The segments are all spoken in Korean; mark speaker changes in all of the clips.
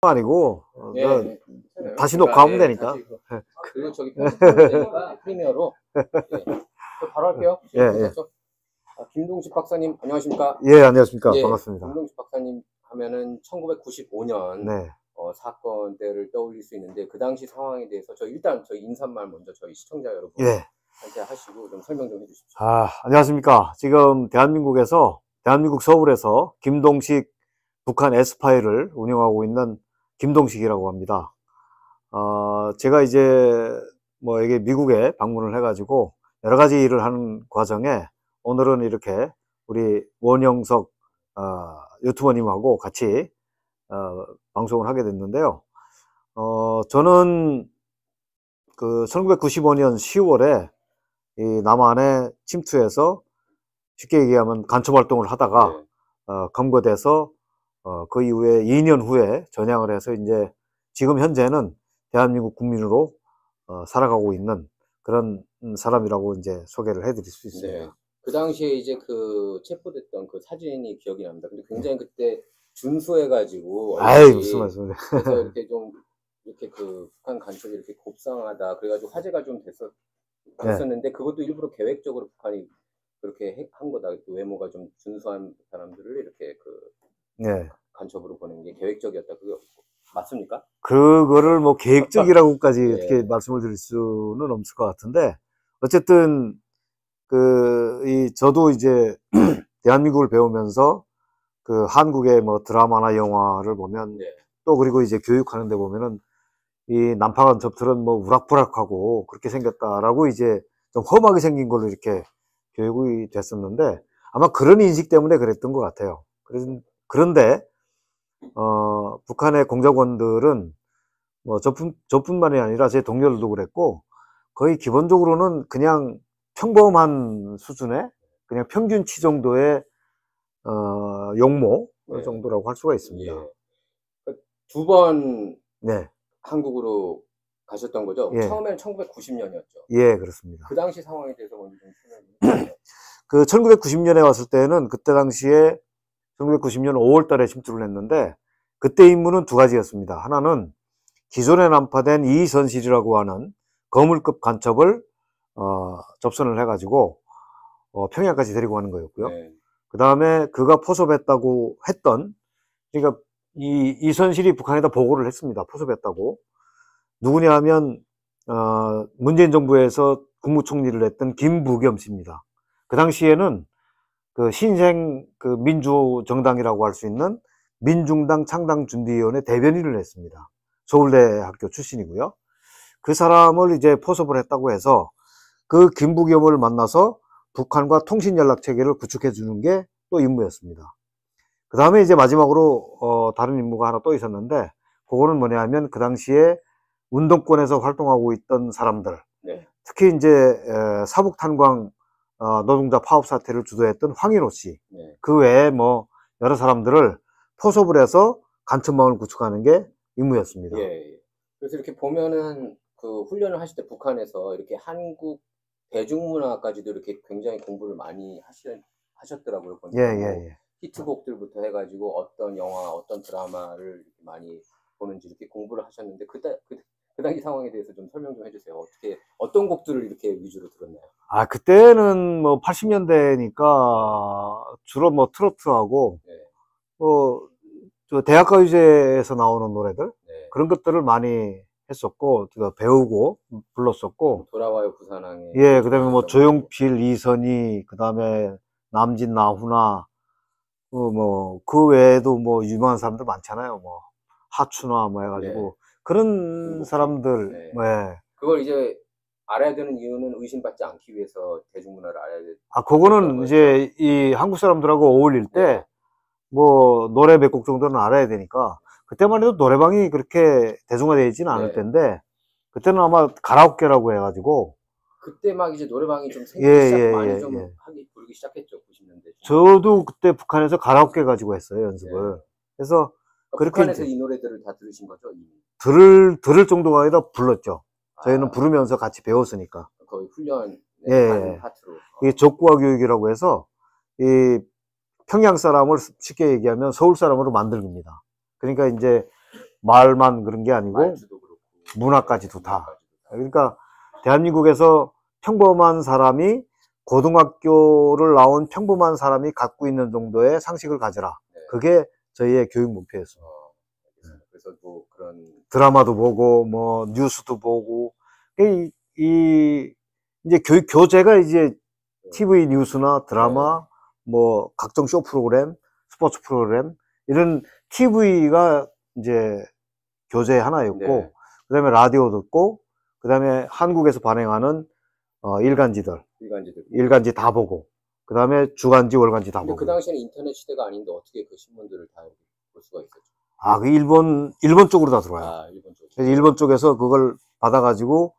Speaker 1: 아니고
Speaker 2: 예,
Speaker 1: 다시
Speaker 2: 그러니까,
Speaker 1: 녹화하면
Speaker 2: 예,
Speaker 1: 되니까.
Speaker 2: 다시 그리고 저기 편집하면 되니까 프리미어로 저 바로 할게요.
Speaker 1: 예, 예.
Speaker 2: 김동식 박사님 안녕하십니까?
Speaker 1: 예, 안녕하십니까.
Speaker 2: 예,
Speaker 1: 반갑습니다.
Speaker 2: 김동식 박사님 하면은 1995년
Speaker 1: 네.
Speaker 2: 사건들을 떠올릴 수 있는데 그 당시 상황에 대해서 일단 저희 인사말 먼저 저희 시청자 여러분한테
Speaker 1: 예.
Speaker 2: 하시고 좀 설명 좀 해주십시오.
Speaker 1: 안녕하십니까. 지금 대한민국 서울에서 김동식 북한 에스파이를 운영하고 있는 김동식이라고 합니다. 제가 이제 이게 미국에 방문을 해가지고 여러 가지 일을 하는 과정에 오늘은 이렇게 우리 원영석 유튜버님하고 같이 방송을 하게 됐는데요. 저는 그 1995년 10월에 이 남한에 침투해서 쉽게 얘기하면 간첩 활동을 하다가 검거돼서 그 이후에 2년 후에 전향을 해서 이제 지금 현재는 대한민국 국민으로 살아가고 있는 그런 사람이라고 이제 소개를 해드릴 수 있습니다.
Speaker 2: 네. 그 당시에 이제 그 체포됐던 그 사진이 기억이 납니다. 근데 굉장히 그때 준수해가지고
Speaker 1: 아이, 무슨 말씀이세요.
Speaker 2: 그래서 이렇게 좀 이렇게 그 북한 간첩이 이렇게 곱상하다 그래가지고 화제가 좀 됐었는데 그것도 일부러 계획적으로 북한이 그렇게 한 거다. 그 외모가 좀 준수한 사람들을 이렇게 그 간첩으로 보낸 게 계획적이었다. 그거 맞습니까?
Speaker 1: 그거를 뭐 계획적이라고까지 어떻게 말씀을 드릴 수는 없을 것 같은데, 어쨌든 저도 이제 대한민국을 배우면서 그 한국의 뭐 드라마나 영화를 보면 또 그리고 이제 교육하는 데 보면은 이 남파 간첩들은 뭐 우락부락하고 그렇게 생겼다라고 이제 좀 험하게 생긴 걸로 이렇게 교육이 됐었는데 아마 그런 인식 때문에 그랬던 것 같아요. 그런데 북한의 공작원들은 뭐 저뿐만이 아니라 제 동료들도 그랬고 거의 기본적으로는 그냥 평범한 수준의 그냥 평균치 정도의 용모 그 정도라고 할 수가 있습니다.
Speaker 2: 두 번
Speaker 1: 네.
Speaker 2: 한국으로 가셨던 거죠?
Speaker 1: 예.
Speaker 2: 처음에는 1990년이었죠.
Speaker 1: 예, 그렇습니다.
Speaker 2: 그 당시 상황에 대해서 먼저 좀 설명해 주세요.
Speaker 1: 그 1990년에 왔을 때는 그때 당시에 1990년 5월 달에 침투를 했는데 그때 임무는 두 가지였습니다. 하나는 기존에 난파된 이선실이라고 하는 거물급 간첩을 접선을 해가지고 평양까지 데리고 가는 거였고요. 그 다음에 그가 포섭했다고 했던, 그러니까 이선실이 북한에다 보고를 했습니다. 포섭했다고. 누구냐 하면 문재인 정부에서 국무총리를 했던 김부겸 씨입니다. 그 당시에는 그 신생 그 민주정당이라고 할 수 있는 민중당 창당준비위원회 대변인을 했습니다. 서울대학교 출신이고요. 그 사람을 이제 포섭을 했다고 해서 그 김부겸을 만나서 북한과 통신연락체계를 구축해 주는 게 또 임무였습니다. 그 다음에 이제 마지막으로 다른 임무가 하나 또 있었는데 그거는 뭐냐 하면 그 당시에 운동권에서 활동하고 있던 사람들, 특히 이제 사북탄광 노동자 파업 사태를 주도했던 황인호 씨, 그 외에 뭐 여러 사람들을 포섭을 해서 간첩망을 구축하는 게 임무였습니다.
Speaker 2: 그래서 이렇게 보면은 그 훈련을 하실 때 북한에서 이렇게 한국 대중문화까지도 이렇게 굉장히 공부를 많이 하셨더라고요. 히트곡들부터 해가지고 어떤 영화, 어떤 드라마를 많이 보는지 이렇게 공부를 하셨는데 그 당시 상황에 대해서 좀 설명 좀 해주세요. 어떤 곡들을 이렇게 위주로 들었나요?
Speaker 1: 그때는 뭐 80년대니까 주로 뭐 트로트하고 저 대학가요제에서 나오는 노래들 그런 것들을 많이 했었고 배우고 불렀었고.
Speaker 2: 돌아와요 부산항에.
Speaker 1: 그 다음에 뭐 조용필, 이선희, 그 다음에 남진, 나훈아, 그 외에도 뭐 유명한 사람들 많잖아요. 뭐 하춘화 뭐 해가지고 그런 사람들.
Speaker 2: 그걸 이제 알아야 되는 이유는 의심받지 않기 위해서 대중문화를 알아야 돼.
Speaker 1: 그거는 이제 이 한국 사람들하고 어울릴 때 뭐 노래 몇 곡 정도는 알아야 되니까. 그때만 해도 노래방이 그렇게 대중화되어 있지는 않을 텐데 그때는 아마 가라오케라고 해가지고
Speaker 2: 그때 막 이제 노래방이 좀 생기기 시작 많이 좀 부르기 시작했죠. 90년대.
Speaker 1: 저도 그때 북한에서 가라오케 가지고 했어요, 연습을. 그래서 그렇게
Speaker 2: 북한에서 이 노래들을 다 들으신 거죠?
Speaker 1: 들을 정도가 아니라 불렀죠. 저희는 부르면서 같이 배웠으니까.
Speaker 2: 거의 훈련 파트로.
Speaker 1: 이 적구화 교육이라고 해서 이 평양 사람을 쉽게 얘기하면 서울 사람으로 만들기입니다. 그러니까 이제 말만 그런 게 아니고
Speaker 2: 말투도 그렇고
Speaker 1: 문화까지도 다. 그러니까 대한민국에서 평범한 사람이 고등학교를 나온 평범한 사람이 갖고 있는 정도의 상식을 가져라.
Speaker 2: 네.
Speaker 1: 그게 저희의 교육 목표였습니다.
Speaker 2: 그래서 뭐 그런
Speaker 1: 드라마도 보고 뭐 뉴스도 보고 이제 교재가 이제 TV 뉴스나 드라마 뭐 각종 쇼 프로그램, 스포츠 프로그램 이런 TV가 이제 교재 하나였고
Speaker 2: 네.
Speaker 1: 그다음에 라디오 듣고 그다음에 한국에서 발행하는 일간지 다 보고 그다음에 주간지 월간지 다
Speaker 2: 근데
Speaker 1: 보고.
Speaker 2: 그 당시에는 인터넷 시대가 아닌데 어떻게 그 신문들을 다 볼 수가 있었죠?
Speaker 1: 아, 그 일본 쪽으로 다 들어와요.
Speaker 2: 아, 일본 쪽.
Speaker 1: 그래서 일본 쪽에서 그걸 받아가지고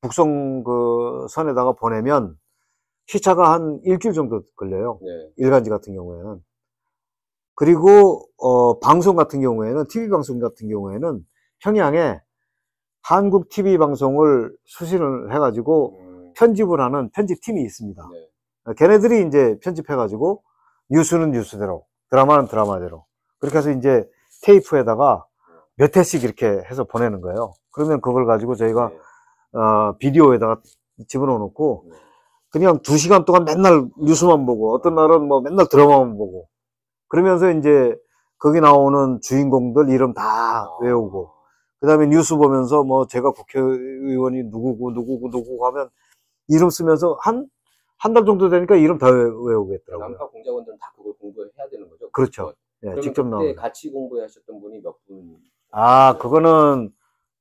Speaker 1: 북송 그 선에다가 보내면 시차가 한 일주일 정도 걸려요.
Speaker 2: 네.
Speaker 1: 일간지 같은 경우에는. 그리고 방송 같은 경우에는 TV 방송 같은 경우에는 평양에 한국 TV 방송을 수신을 해가지고 편집을 하는 편집팀이 있습니다.
Speaker 2: 네.
Speaker 1: 걔네들이 이제 편집해가지고 뉴스는 뉴스대로, 드라마는 드라마대로 그렇게 해서 이제 테이프에다가 몇 회씩 이렇게 해서 보내는 거예요. 그러면 그걸 가지고 저희가
Speaker 2: 네.
Speaker 1: 비디오에다가 집어넣어 놓고
Speaker 2: 네.
Speaker 1: 그냥 2시간 동안 맨날 뉴스만 보고 어떤 날은 뭐 맨날 드라마만 보고 그러면서 이제 거기 나오는 주인공들 이름 다 외우고 그 다음에 뉴스 보면서 뭐 제가 국회의원이 누구고 하면 이름 쓰면서 한 달 정도 되니까 이름 다 외우겠더라고요.
Speaker 2: 남파 공작원들은 다 그걸 공부해야 되는 거죠?
Speaker 1: 그렇죠. 네,
Speaker 2: 그러면
Speaker 1: 직접
Speaker 2: 그때
Speaker 1: 나오는.
Speaker 2: 같이 공부하셨던 분이 몇 분?
Speaker 1: 아, 그거는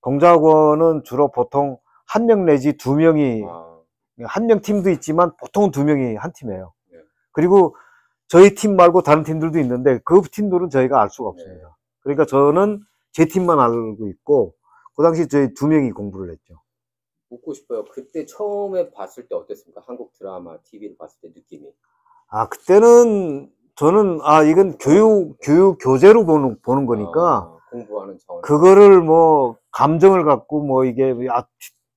Speaker 1: 공작원은 주로 보통 1명 내지 2명이 한 명 팀도 있지만 보통 2명이 한 팀이에요.
Speaker 2: 네.
Speaker 1: 그리고 저희 팀 말고 다른 팀들도 있는데 그 팀들은 저희가 알 수가 없습니다.
Speaker 2: 네.
Speaker 1: 그러니까 저는 제 팀만 알고 있고 그 당시 저희 2명이 공부를 했죠.
Speaker 2: 묻고 싶어요. 그때 처음에 봤을 때 어땠습니까? 한국 드라마, TV를 봤을 때 느낌이.
Speaker 1: 아, 그때는 저는 이건 교재로 보는 거니까
Speaker 2: 공부하는 차원.
Speaker 1: 그거를 뭐 감정을 갖고 뭐 이게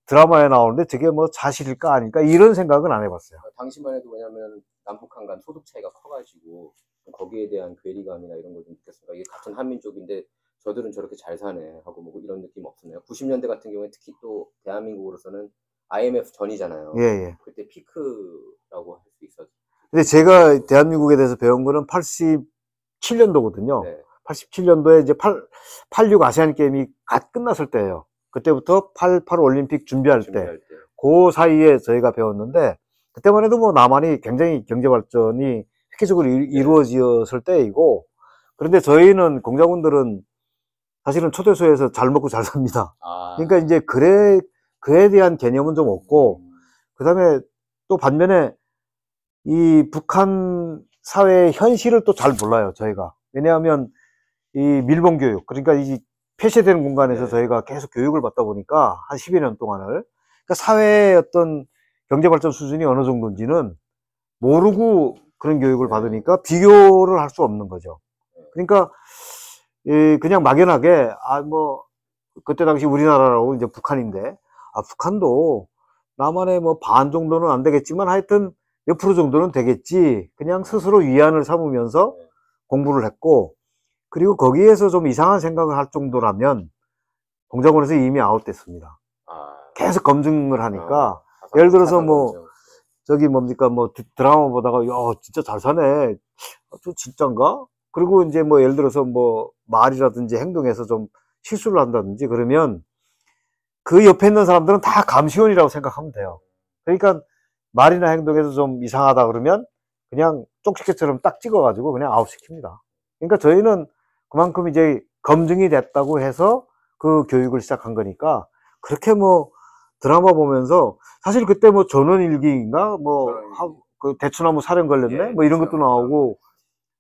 Speaker 1: 드라마에 나오는데 저게 뭐 사실일까 아닐까 이런 생각은 안 해봤어요.
Speaker 2: 당시만 해도 왜냐면 남북한 간 소득 차이가 커가지고 거기에 대한 괴리감이나 이런 걸 좀 느꼈습니다. 이게 같은 한민족인데 저들은 저렇게 잘 사네 하고 뭐 이런 느낌 없었나요? 90년대 같은 경우에 특히 또 대한민국으로서는 IMF 전이잖아요.
Speaker 1: 예.
Speaker 2: 그때 피크라고 할 수 있었죠.
Speaker 1: 근데 제가 대한민국에 대해서 배운 거는 87년도거든요.
Speaker 2: 네.
Speaker 1: 87년도에 이제 86 아시안 게임이 갓 끝났을 때예요. 그때부터 88 올림픽 준비할 때. 그 사이에 저희가 배웠는데 그때만 해도 뭐 남한이 굉장히 경제 발전이 획기적으로 이루어졌을 때이고 그런데 저희는 공작원들은 사실은 초대소에서 잘 먹고 잘 삽니다. 그러니까 이제 그에 대한 개념은 좀 없고 그 다음에 또 반면에 이 북한 사회의 현실을 또 잘 몰라요, 저희가. 왜냐하면 이 밀봉 교육, 그러니까 이 폐쇄된 공간에서 저희가 계속 교육을 받다 보니까 한 10여 년 동안을 그러니까 사회의 어떤 경제 발전 수준이 어느 정도인지는 모르고 그런 교육을 받으니까 비교를 할 수 없는 거죠. 그러니까 그냥 막연하게 뭐 그때 당시 우리나라라고 이제 북한인데 북한도 남한의 뭐 반 정도는 안 되겠지만 하여튼 몇 프로 정도는 되겠지. 그냥 스스로 위안을 삼으면서 공부를 했고 그리고 거기에서 좀 이상한 생각을 할 정도라면 공작원에서 이미 아웃됐습니다. 계속 검증을 하니까 예를 들어서 뭐 저기 뭡니까 뭐 드라마 보다가 야 진짜 잘 사네. 저 진짠가? 그리고 이제 뭐 예를 들어서 뭐 말이라든지 행동에서 좀 실수를 한다든지 그러면 그 옆에 있는 사람들은 다 감시원이라고 생각하면 돼요. 그러니까 말이나 행동에서 좀 이상하다 그러면 그냥 쪽지게처럼 딱 찍어가지고 그냥 아웃시킵니다. 그러니까 저희는 그만큼 이제 검증이 됐다고 해서 그 교육을 시작한 거니까 그렇게 뭐 드라마 보면서 사실 그때 뭐 전원일기인가 뭐 그 대추나무 사령 걸렸네 뭐 이런 것도 나오고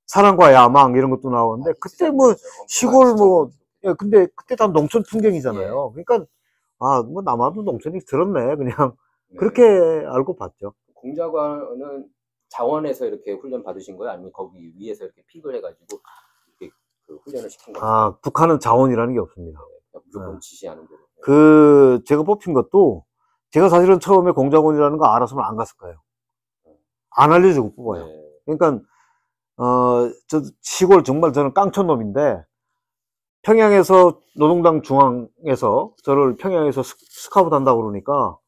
Speaker 1: 사랑과 야망 이런 것도 나오는데 그때 뭐 시골 뭐 근데 그때 다 농촌 풍경이잖아요. 그러니까 뭐 남아도 농촌이 들었네 그냥 그렇게 알고 봤죠.
Speaker 2: 공작원은 자원에서 이렇게 훈련 받으신 거예요? 아니면 거기 위에서 이렇게 픽을 해가지고 이렇게 그 훈련을 시킨 거예요?
Speaker 1: 북한은 자원이라는 게 없습니다.
Speaker 2: 무조건 지시하는 대로.
Speaker 1: 제가 뽑힌 것도 제가 사실은 처음에 공작원이라는 거 알았으면 안 갔을 거예요. 안 알려주고 뽑아요. 그러니까 저 시골 정말 저는 깡촌놈인데 평양에서 노동당 중앙에서 저를 평양에서 스카우트 한다고 그러니까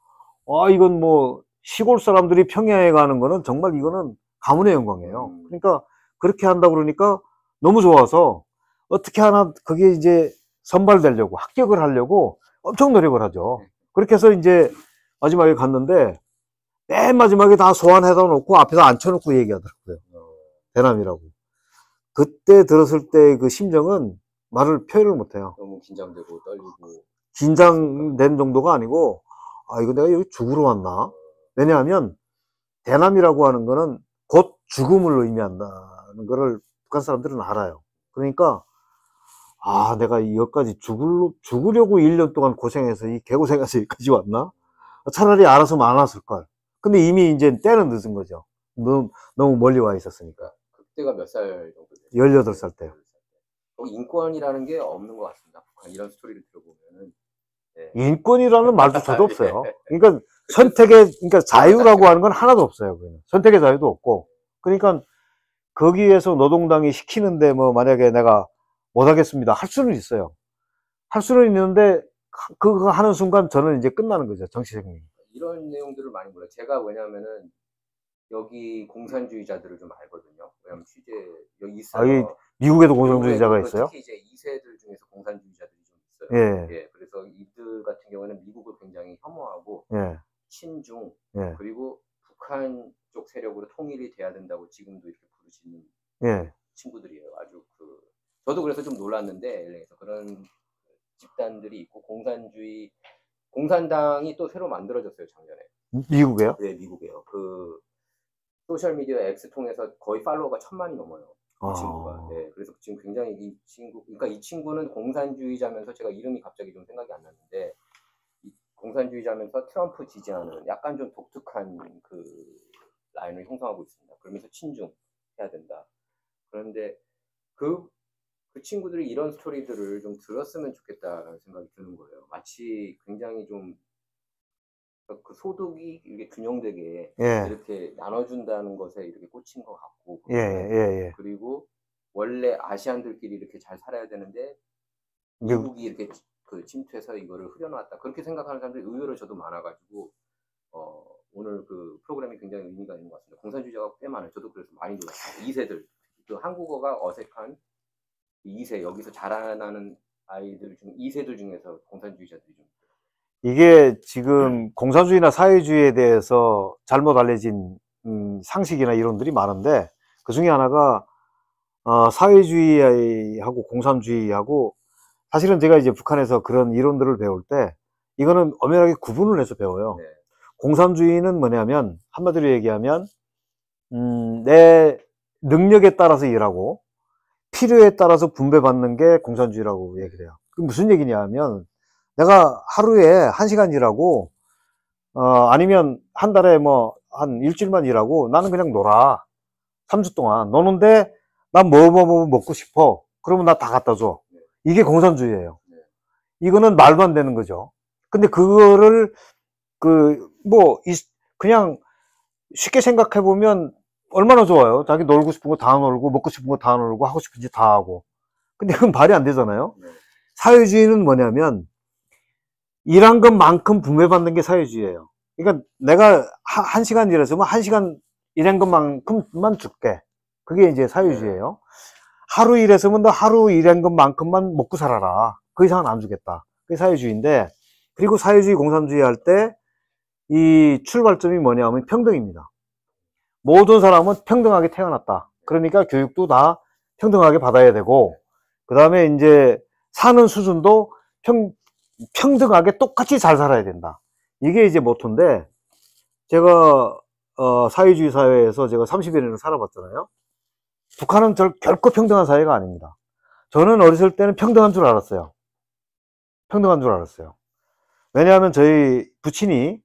Speaker 1: 이건 뭐 시골 사람들이 평양에 가는 거는 정말 이거는 가문의 영광이에요. 그러니까 그렇게 한다고 그러니까 너무 좋아서 어떻게 하나 그게 이제 선발되려고 합격을 하려고 엄청 노력을 하죠. 그렇게 해서 이제 마지막에 갔는데 맨 마지막에 다 소환해다 놓고 앞에서 앉혀놓고 얘기하더라고요. 대남이라고. 그때 들었을 때 그 심정은 말을 표현을 못해요.
Speaker 2: 너무 긴장되고 떨리고.
Speaker 1: 긴장된 정도가 아니고 이거 내가 여기 죽으러 왔나? 왜냐하면 대남이라고 하는 거는 곧 죽음을 의미한다는 거를 북한 사람들은 알아요. 그러니까 내가 여기까지 죽으려고 1년 동안 고생해서 이 개고생해서 여기까지 왔나? 차라리 알아서 많았을걸. 근데 이미 이제 때는 늦은 거죠. 너무 멀리 와 있었으니까.
Speaker 2: 그때가 몇 살 정도 됐어요?
Speaker 1: 18살 때요.
Speaker 2: 인권이라는 게 없는 것 같습니다. 북한 이런 스토리를 들어보면은. 네.
Speaker 1: 인권이라는 말조차도 없어요. 그러니까 그러니까 자유라고 하는 건 하나도 없어요. 선택의 자유도 없고. 그러니까 거기에서 노동당이 시키는데 뭐 만약에 내가 못하겠습니다. 할 수는 있어요. 할 수는 있는데 그거 하는 순간 저는 이제 끝나는 거죠. 정치 생명이.
Speaker 2: 이런 내용들을 많이 몰라요. 제가 왜냐면은 여기 공산주의자들을 좀 알거든요. 왜냐면 취재 여기 있어요.
Speaker 1: 미국에도 공산주의자가 있어요?
Speaker 2: 특히 이제 2세들 중에서 공산주의자들이 좀 있어요.
Speaker 1: 예.
Speaker 2: 그래서 이들 같은 경우는 미국을 굉장히 혐오하고 친중 그리고 북한 쪽 세력으로 통일이 돼야 된다고 지금도 이렇게 부르시는 친구들이에요. 아주 저도 그래서 좀 놀랐는데 LA에서 그런 집단들이 있고 공산당이 또 새로 만들어졌어요 작년에.
Speaker 1: 미국에요?
Speaker 2: 네, 미국에요. 그 소셜미디어 X 통해서 거의 팔로워가 1000만이 넘어요. 이 친구가. 네, 그래서 지금 굉장히 그러니까 이 친구는 공산주의자면서 제가 이름이 갑자기 좀 생각이 안 났는데 공산주의자면서 트럼프 지지하는 약간 좀 독특한 그 라인을 형성하고 있습니다. 그러면서 친중 해야 된다. 그런데 그 친구들이 이런 스토리들을 좀 들었으면 좋겠다라는 생각이 드는 거예요. 마치 굉장히 좀 그 소득이 이렇게 균형되게 이렇게 나눠준다는 것에 이렇게 꽂힌 것 같고 그리고 원래 아시안들끼리 이렇게 잘 살아야 되는데 미국이 이렇게 침투해서 이거를 흐려놨다 그렇게 생각하는 사람들이 의외로 저도 많아가지고 오늘 그 프로그램이 굉장히 의미가 있는 것 같습니다. 공산주의자가 꽤 많아요. 저도 그래서 많이 놀랐어요. 2세들 그 한국어가 어색한 2세 여기서 자라나는 아이들 중 2세들 중에서 공산주의자들이 좀
Speaker 1: 이게 지금 공산주의나 사회주의에 대해서 잘못 알려진 상식이나 이론들이 많은데 그 중에 하나가 사회주의하고 공산주의하고 사실은 제가 이제 북한에서 그런 이론들을 배울 때 이거는 엄연하게 구분을 해서 배워요. 공산주의는 뭐냐면 한마디로 얘기하면 내 능력에 따라서 일하고 필요에 따라서 분배받는 게 공산주의라고 얘기를 해요. 그 무슨 얘기냐면 내가 하루에 1시간 일하고 아니면 한 달에 뭐 한 일주일만 일하고 나는 그냥 놀아. 3주 동안 노는데 난 뭐 먹고 싶어. 그러면 나 다 갖다 줘. 이게 공산주의예요. 이거는 말도 안 되는 거죠. 근데 그거를 그냥 쉽게 생각해 보면 얼마나 좋아요. 자기 놀고 싶은 거 다 놀고 먹고 싶은 거 다 놀고 하고 싶은 짓 다 하고. 근데 그건 말이 안 되잖아요. 사회주의는 뭐냐면 일한 것만큼 분배받는 게 사회주의예요. 그러니까 내가 1시간 일했으면 1시간 일한 것만큼만 줄게. 그게 이제 사회주의예요. 하루 일했으면 너 하루 일한 것만큼만 먹고 살아라. 그 이상은 안 주겠다. 그게 사회주의인데, 그리고 사회주의, 공산주의 할 때 이 출발점이 뭐냐면 평등입니다. 모든 사람은 평등하게 태어났다. 그러니까 교육도 다 평등하게 받아야 되고, 그 다음에 이제 사는 수준도 평등하게 똑같이 잘 살아야 된다. 이게 이제 모토인데, 제가 사회주의 사회에서 제가 30여 년을 살아봤잖아요. 북한은 결코 평등한 사회가 아닙니다. 저는 어렸을 때는 평등한 줄 알았어요. 평등한 줄 알았어요. 왜냐하면 저희 부친이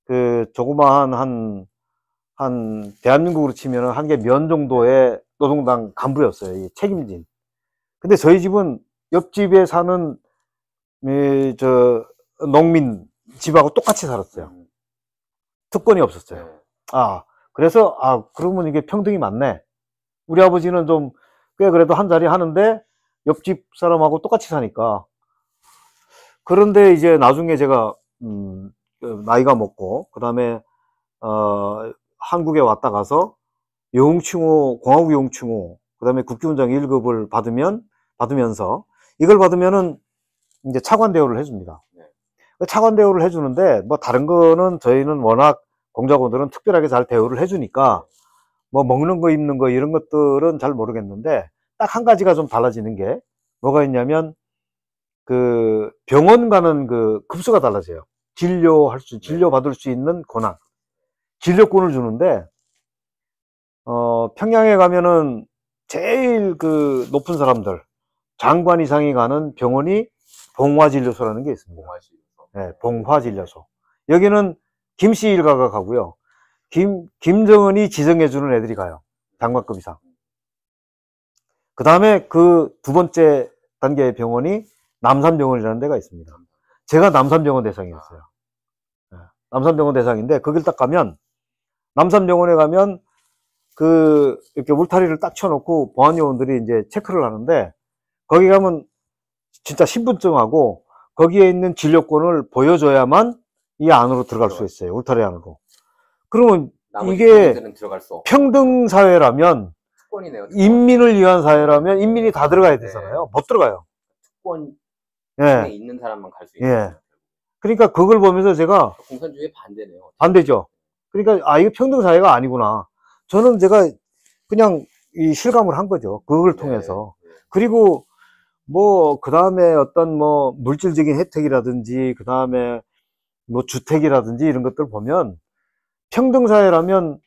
Speaker 1: 그 조그마한 대한민국으로 치면 한 개 면 정도의 노동당 간부였어요. 이 책임진. 근데 저희 집은 옆집에 사는 농민 집하고 똑같이 살았어요. 특권이 없었어요. 그래서 그러면 이게 평등이 맞네. 우리 아버지는 좀 꽤 그래도 한 자리 하는데 옆집 사람하고 똑같이 사니까. 그런데 이제 나중에 제가 나이가 먹고 그다음에 한국에 왔다 가서 영웅칭호, 공화국 영웅칭호, 그다음에 국기훈장 1급을 받으면서 이걸 받으면은 이제 차관 대우를 해줍니다. 차관 대우를 해주는데 뭐 다른 거는 저희는 워낙 공작원들은 특별하게 잘 대우를 해주니까 뭐 먹는 거 입는 거 이런 것들은 잘 모르겠는데 딱 한 가지가 좀 달라지는 게 뭐가 있냐면 그 병원 가는 그 급수가 달라져요. 진료 받을 수 있는 권한, 진료권을 주는데 평양에 가면은 제일 그 높은 사람들 장관 이상이 가는 병원이 봉화진료소라는 게 있습니다. 네, 봉화진료소. 여기는 김씨 일가가 가고요. 김정은이 지정해주는 애들이 가요. 장관급 이상. 그 다음에 그 두 번째 단계의 병원이 남산병원이라는 데가 있습니다. 제가 남산병원 대상이었어요. 네, 남산병원 대상인데 거길 딱 가면 남산병원에 가면 그 이렇게 울타리를 딱 쳐놓고 보안요원들이 이제 체크를 하는데 거기 가면 진짜 신분증하고 거기에 있는 진료권을 보여줘야만 이 안으로 들어갈 수 있어요. 울타리 안으로. 그러면 이게 평등사회라면 특권이네요. 인민을 위한 사회라면 인민이 다 들어가야 되잖아요. 네. 못 들어가요.
Speaker 2: 특권 중에 있는 사람만 갈 수 있는.
Speaker 1: 예. 그러니까 그걸 보면서 제가
Speaker 2: 공산주의 반대네요.
Speaker 1: 반대죠. 그러니까 이게 평등사회가 아니구나. 저는 제가 그냥 이 실감을 한 거죠. 그걸 통해서. 그리고 뭐 그 다음에 어떤 뭐 물질적인 혜택이라든지 그 다음에 뭐 주택이라든지 이런 것들 보면 평등사회라면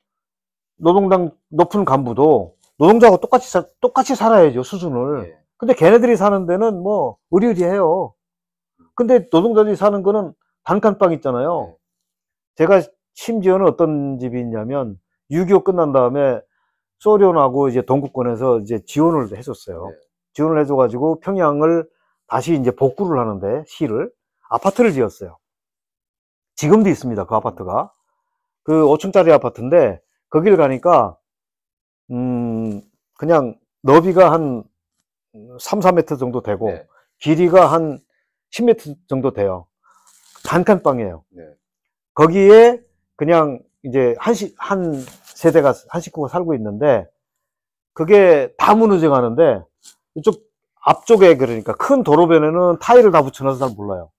Speaker 1: 노동당 높은 간부도 노동자하고 똑같이 살아야죠, 수준을. 근데 걔네들이 사는 데는 뭐 의리의리해요. 근데 노동자들이 사는 거는 단칸방 있잖아요. 제가 심지어는 어떤 집이 있냐면 6.25 끝난 다음에 소련하고 이제 동구권에서 이제 지원을 해줬어요. 지원을 해줘가지고 평양을 다시 이제 복구를 하는데 시를 아파트를 지었어요. 지금도 있습니다. 그 아파트가 그 5층짜리 아파트인데 거기를 가니까 그냥 너비가 한 3-4m 정도 되고 길이가 한 10m 정도 돼요. 단칸방이에요. 거기에 그냥 이제 한 세대가 한 식구가 살고 있는데 그게 다 무너져 가는데 이쪽 앞쪽에 그러니까 큰 도로변에는 타일을 다 붙여놔서 잘 몰라요.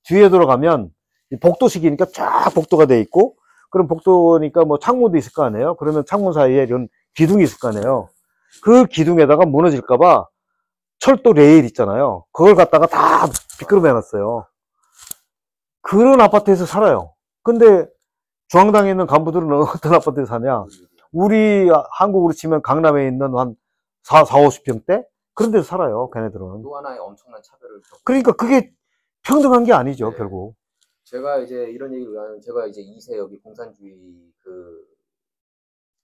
Speaker 1: 뒤에 들어가면 복도식이니까 쫙 복도가 돼 있고 그럼 복도니까 뭐 창문도 있을 거 아니에요. 그러면 창문 사이에 이런 기둥이 있을 거 아니에요. 그 기둥에다가 무너질까봐 철도 레일 있잖아요. 그걸 갖다가 다 비끄러져 놨어요. 그런 아파트에서 살아요. 근데 중앙당에 있는 간부들은 어떤 아파트에 사냐? 우리 한국으로 치면 강남에 있는 한 40-50평대? 그런 데서 살아요, 걔네들은.
Speaker 2: 또 하나의 엄청난 차별을 겪고.
Speaker 1: 그러니까 그게 평등한 게 아니죠, 결국.
Speaker 2: 제가 이제 이런 얘기를 하면 제가 이제 2세 여기 공산주의 그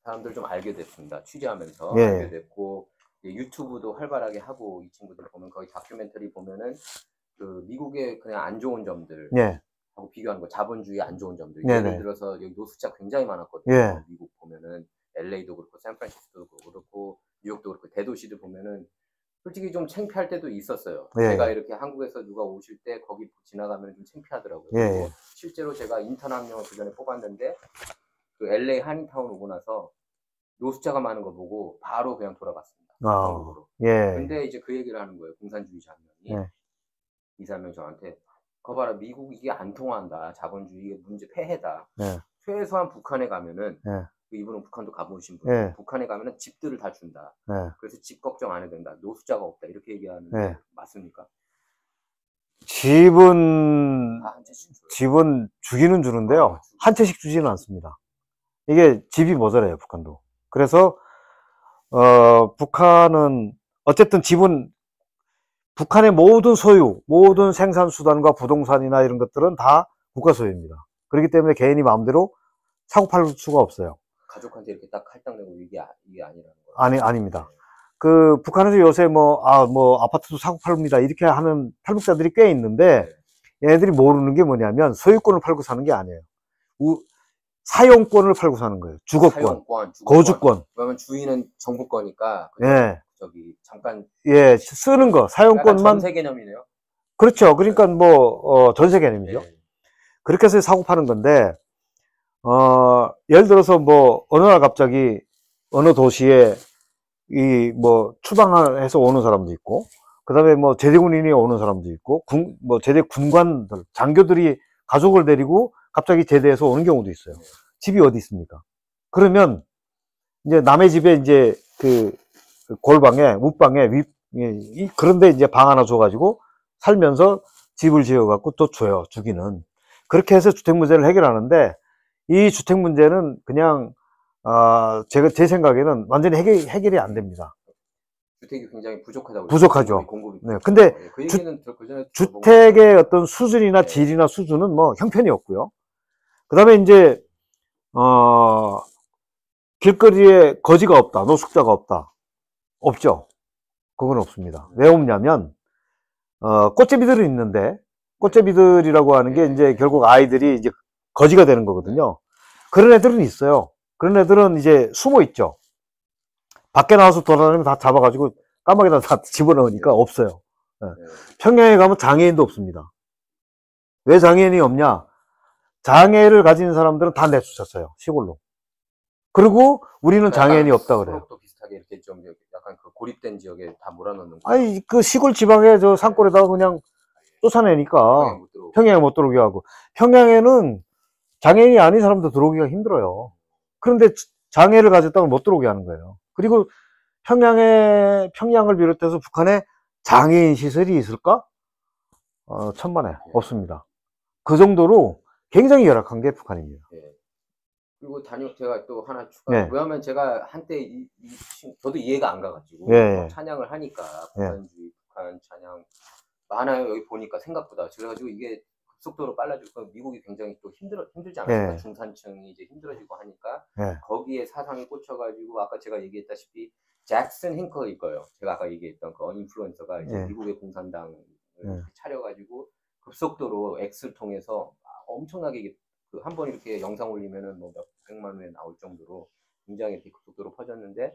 Speaker 2: 사람들 좀 알게 됐습니다. 취재하면서 알게 됐고 유튜브도 활발하게 하고 이 친구들 보면 거의 다큐멘터리 보면은 그 미국의 그냥 안 좋은 점들 하고 비교하는 거 자본주의 안 좋은 점들 예를 들어서 여기 노숙자 굉장히 많았거든요. 미국 보면은 LA도 그렇고 샌프란시스코도 그렇고 뉴욕도 그렇고 대도시들 보면은 솔직히 좀 창피할 때도 있었어요. 제가 이렇게 한국에서 누가 오실 때 거기 지나가면 좀 창피하더라고요. 실제로 제가 인턴 한 명을 그 전에 뽑았는데 그 LA 한인타운 오고 나서 노숙자가 많은 거 보고 바로 그냥 돌아갔습니다. 한국으로. 근데 이제 그 얘기를 하는 거예요. 공산주의자 한 명이. 이 사람이 저한테 거봐라 미국 이게 안 통한다. 자본주의의 문제 폐해다. 최소한 북한에 가면은 이분은 북한도 가보신 분이에요. 북한에 가면은 집들을 다 준다. 그래서 집 걱정 안 해도 된다. 노숙자가 없다. 이렇게 얘기하는데 맞습니까?
Speaker 1: 집은 주기는 주는데요. 한 채씩 주지는 않습니다. 이게 집이 모자라요, 북한도. 그래서 북한은 어쨌든 집은 북한의 모든 소유, 모든 생산수단과 부동산이나 이런 것들은 다 국가 소유입니다. 그렇기 때문에 개인이 마음대로 사고 팔 수가 없어요.
Speaker 2: 가족한테 이렇게 딱 할당되고 이게 아니라는 거예요?
Speaker 1: 아닙니다. 그 북한에서 요새 뭐 아파트도 사고 팔립니다 이렇게 하는 탈북자들이 꽤 있는데 얘네들이 모르는 게 뭐냐면 소유권을 팔고 사는 게 아니에요. 사용권을 팔고 사는 거예요. 주거권, 거주권.
Speaker 2: 그러면 주인은 정부 거니까 잠깐.
Speaker 1: 예, 쓰는 거, 사용권만.
Speaker 2: 전세 개념이네요.
Speaker 1: 그렇죠. 그러니까 뭐, 전세 개념이죠.
Speaker 2: 네. 그렇게
Speaker 1: 해서 사고 파는 건데, 예를 들어서 뭐, 어느 날 갑자기 어느 도시에 뭐, 추방해서 오는 사람도 있고, 그 다음에 뭐, 제대군인이 오는 사람도 있고, 뭐, 제대 군관들, 장교들이 가족을 데리고 갑자기 제대해서 오는 경우도 있어요. 집이 어디 있습니까? 그러면, 이제 남의 집에 이제 그 골방에, 웃방에, 그런데 이제 방 하나 줘가지고 살면서 집을 지어갖고 또 줘요, 주기는. 그렇게 해서 주택 문제를 해결하는데, 이 주택 문제는 그냥, 제 생각에는 완전히 해결이 안 됩니다.
Speaker 2: 주택이 굉장히 부족하다고.
Speaker 1: 부족하죠.
Speaker 2: 공급이
Speaker 1: 네. 근데
Speaker 2: 그 얘기는
Speaker 1: 주택의 어떤 수준이나 질이나 수준은 뭐 형편이 없고요. 그 다음에 이제, 길거리에 거지가 없다, 노숙자가 없다. 없죠. 그건 없습니다. 왜 없냐면, 꽃제비들은 있는데, 꽃제비들이라고 하는 게 이제 결국 아이들이 이제 거지가 되는 거거든요. 그런 애들은 있어요. 그런 애들은 이제 숨어 있죠. 밖에 나와서 돌아다니면 다 잡아가지고 까마귀에다 다 집어넣으니까 없어요. 네. 평양에 가면 장애인도 없습니다. 왜 장애인이 없냐? 장애를 가진 사람들은 다 내쫓았어요. 시골로. 그리고 우리는 장애인이 없다 그래요.
Speaker 2: 또 비슷하게 이렇게 좀 약간 그 고립된 지역에 다 몰아넣는 거.
Speaker 1: 아니, 그 시골 지방에 저 산골에다가 그냥 쫓아내니까 평양에 못 들어오게 하고. 평양에는 장애인이 아닌 사람도 들어오기가 힘들어요. 그런데 장애를 가졌다고 못 들어오게 하는 거예요. 그리고 평양을 비롯해서 북한에 장애인 시설이 있을까? 천만에 없습니다. 그 정도로 굉장히 열악한 게 북한입니다.
Speaker 2: 네. 그리고 제가 또 하나 추가. 네. 왜냐하면 제가 한때 저도 이해가 안 가가지고 찬양을 하니까 북한주의, 북한 찬양 많아요. 여기 보니까 생각보다. 그래가지고 이게 급속도로 빨라지고 미국이 굉장히 또 힘들지 않았을까? 중산층이 이제 힘들어지고 하니까 거기에 사상이 꽂혀가지고 아까 제가 얘기했다시피 잭슨 힌클일 거예요. 제가 아까 얘기했던 그 인플루언서가 이제 미국의 공산당을 차려가지고 급속도로 X를 통해서 엄청나게 한 번 이렇게 영상 올리면은 뭐 몇백만 회 나올 정도로 굉장히 이렇게 급속도로 퍼졌는데,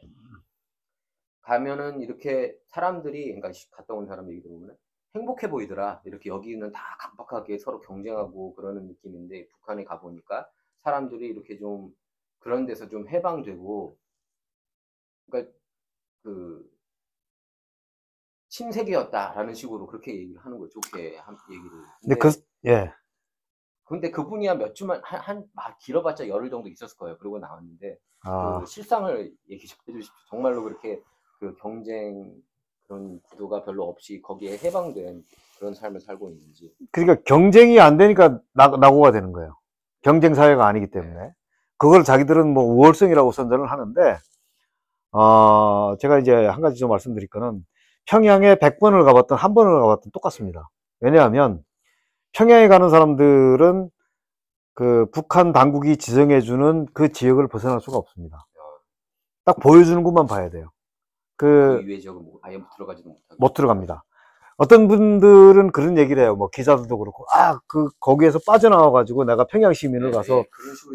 Speaker 2: 가면은 이렇게 사람들이, 그러니까 갔다 온 사람 얘기 들어보면 행복해 보이더라. 이렇게 여기는 다 각박하게 서로 경쟁하고 그러는 느낌인데, 북한에 가보니까 사람들이 이렇게 좀 그런 데서 좀 해방되고, 그러니까 그 친세계였다라는 식으로 그렇게 얘기를 하는 거예요. 좋게 얘기를. 근데 그분이야 몇 주만 길어봤자 열흘 정도 있었을 거예요. 그러고 나왔는데 그 실상을 얘기 좀 해주십시오. 정말로 그렇게 그 경쟁 그런 구도가 별로 없이 거기에 해방된 그런 삶을 살고 있는지. 그러니까
Speaker 1: 경쟁이 안 되니까 낙오가 되는 거예요. 경쟁 사회가 아니기 때문에. 그걸 자기들은 뭐 우월성이라고 선전을 하는데, 제가 이제 한 가지 좀 말씀드릴 거는, 평양에 100번을 가봤든 1번을 가봤든 똑같습니다. 왜냐하면 평양에 가는 사람들은 그 북한 당국이 지정해주는 그 지역을 벗어날 수가 없습니다. 딱 보여주는 것만 봐야 돼요.
Speaker 2: 그 이외 지역은 아예 들어가지도 못하고.
Speaker 1: 못 들어갑니다. 어떤 분들은 그런 얘기를 해요. 뭐 기자들도 그렇고, 거기에서 빠져나와가지고 내가 평양 시민을 가서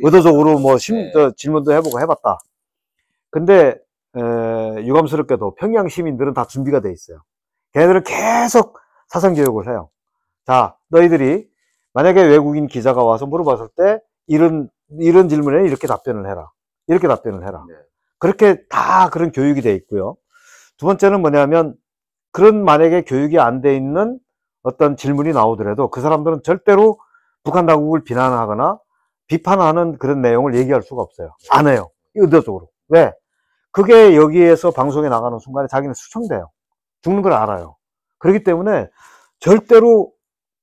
Speaker 1: 의도적으로 뭐 질문도 해보고 해봤다. 근데 유감스럽게도 평양 시민들은 다 준비가 돼 있어요. 걔네들은 계속 사상교육을 해요. 자, 너희들이 만약에 외국인 기자가 와서 물어봤을 때 이런 질문에 이렇게 답변을 해라. 이렇게 답변을 해라. 그렇게 다 그런 교육이 돼 있고요. 두 번째는 뭐냐면, 그런 만약에 교육이 안 돼 있는 어떤 질문이 나오더라도 그 사람들은 절대로 북한 당국을 비난하거나 비판하는 그런 내용을 얘기할 수가 없어요. 안 해요. 의도적으로. 왜? 그게 여기에서 방송에 나가는 순간에 자기는 수청돼요. 죽는 걸 알아요. 그렇기 때문에 절대로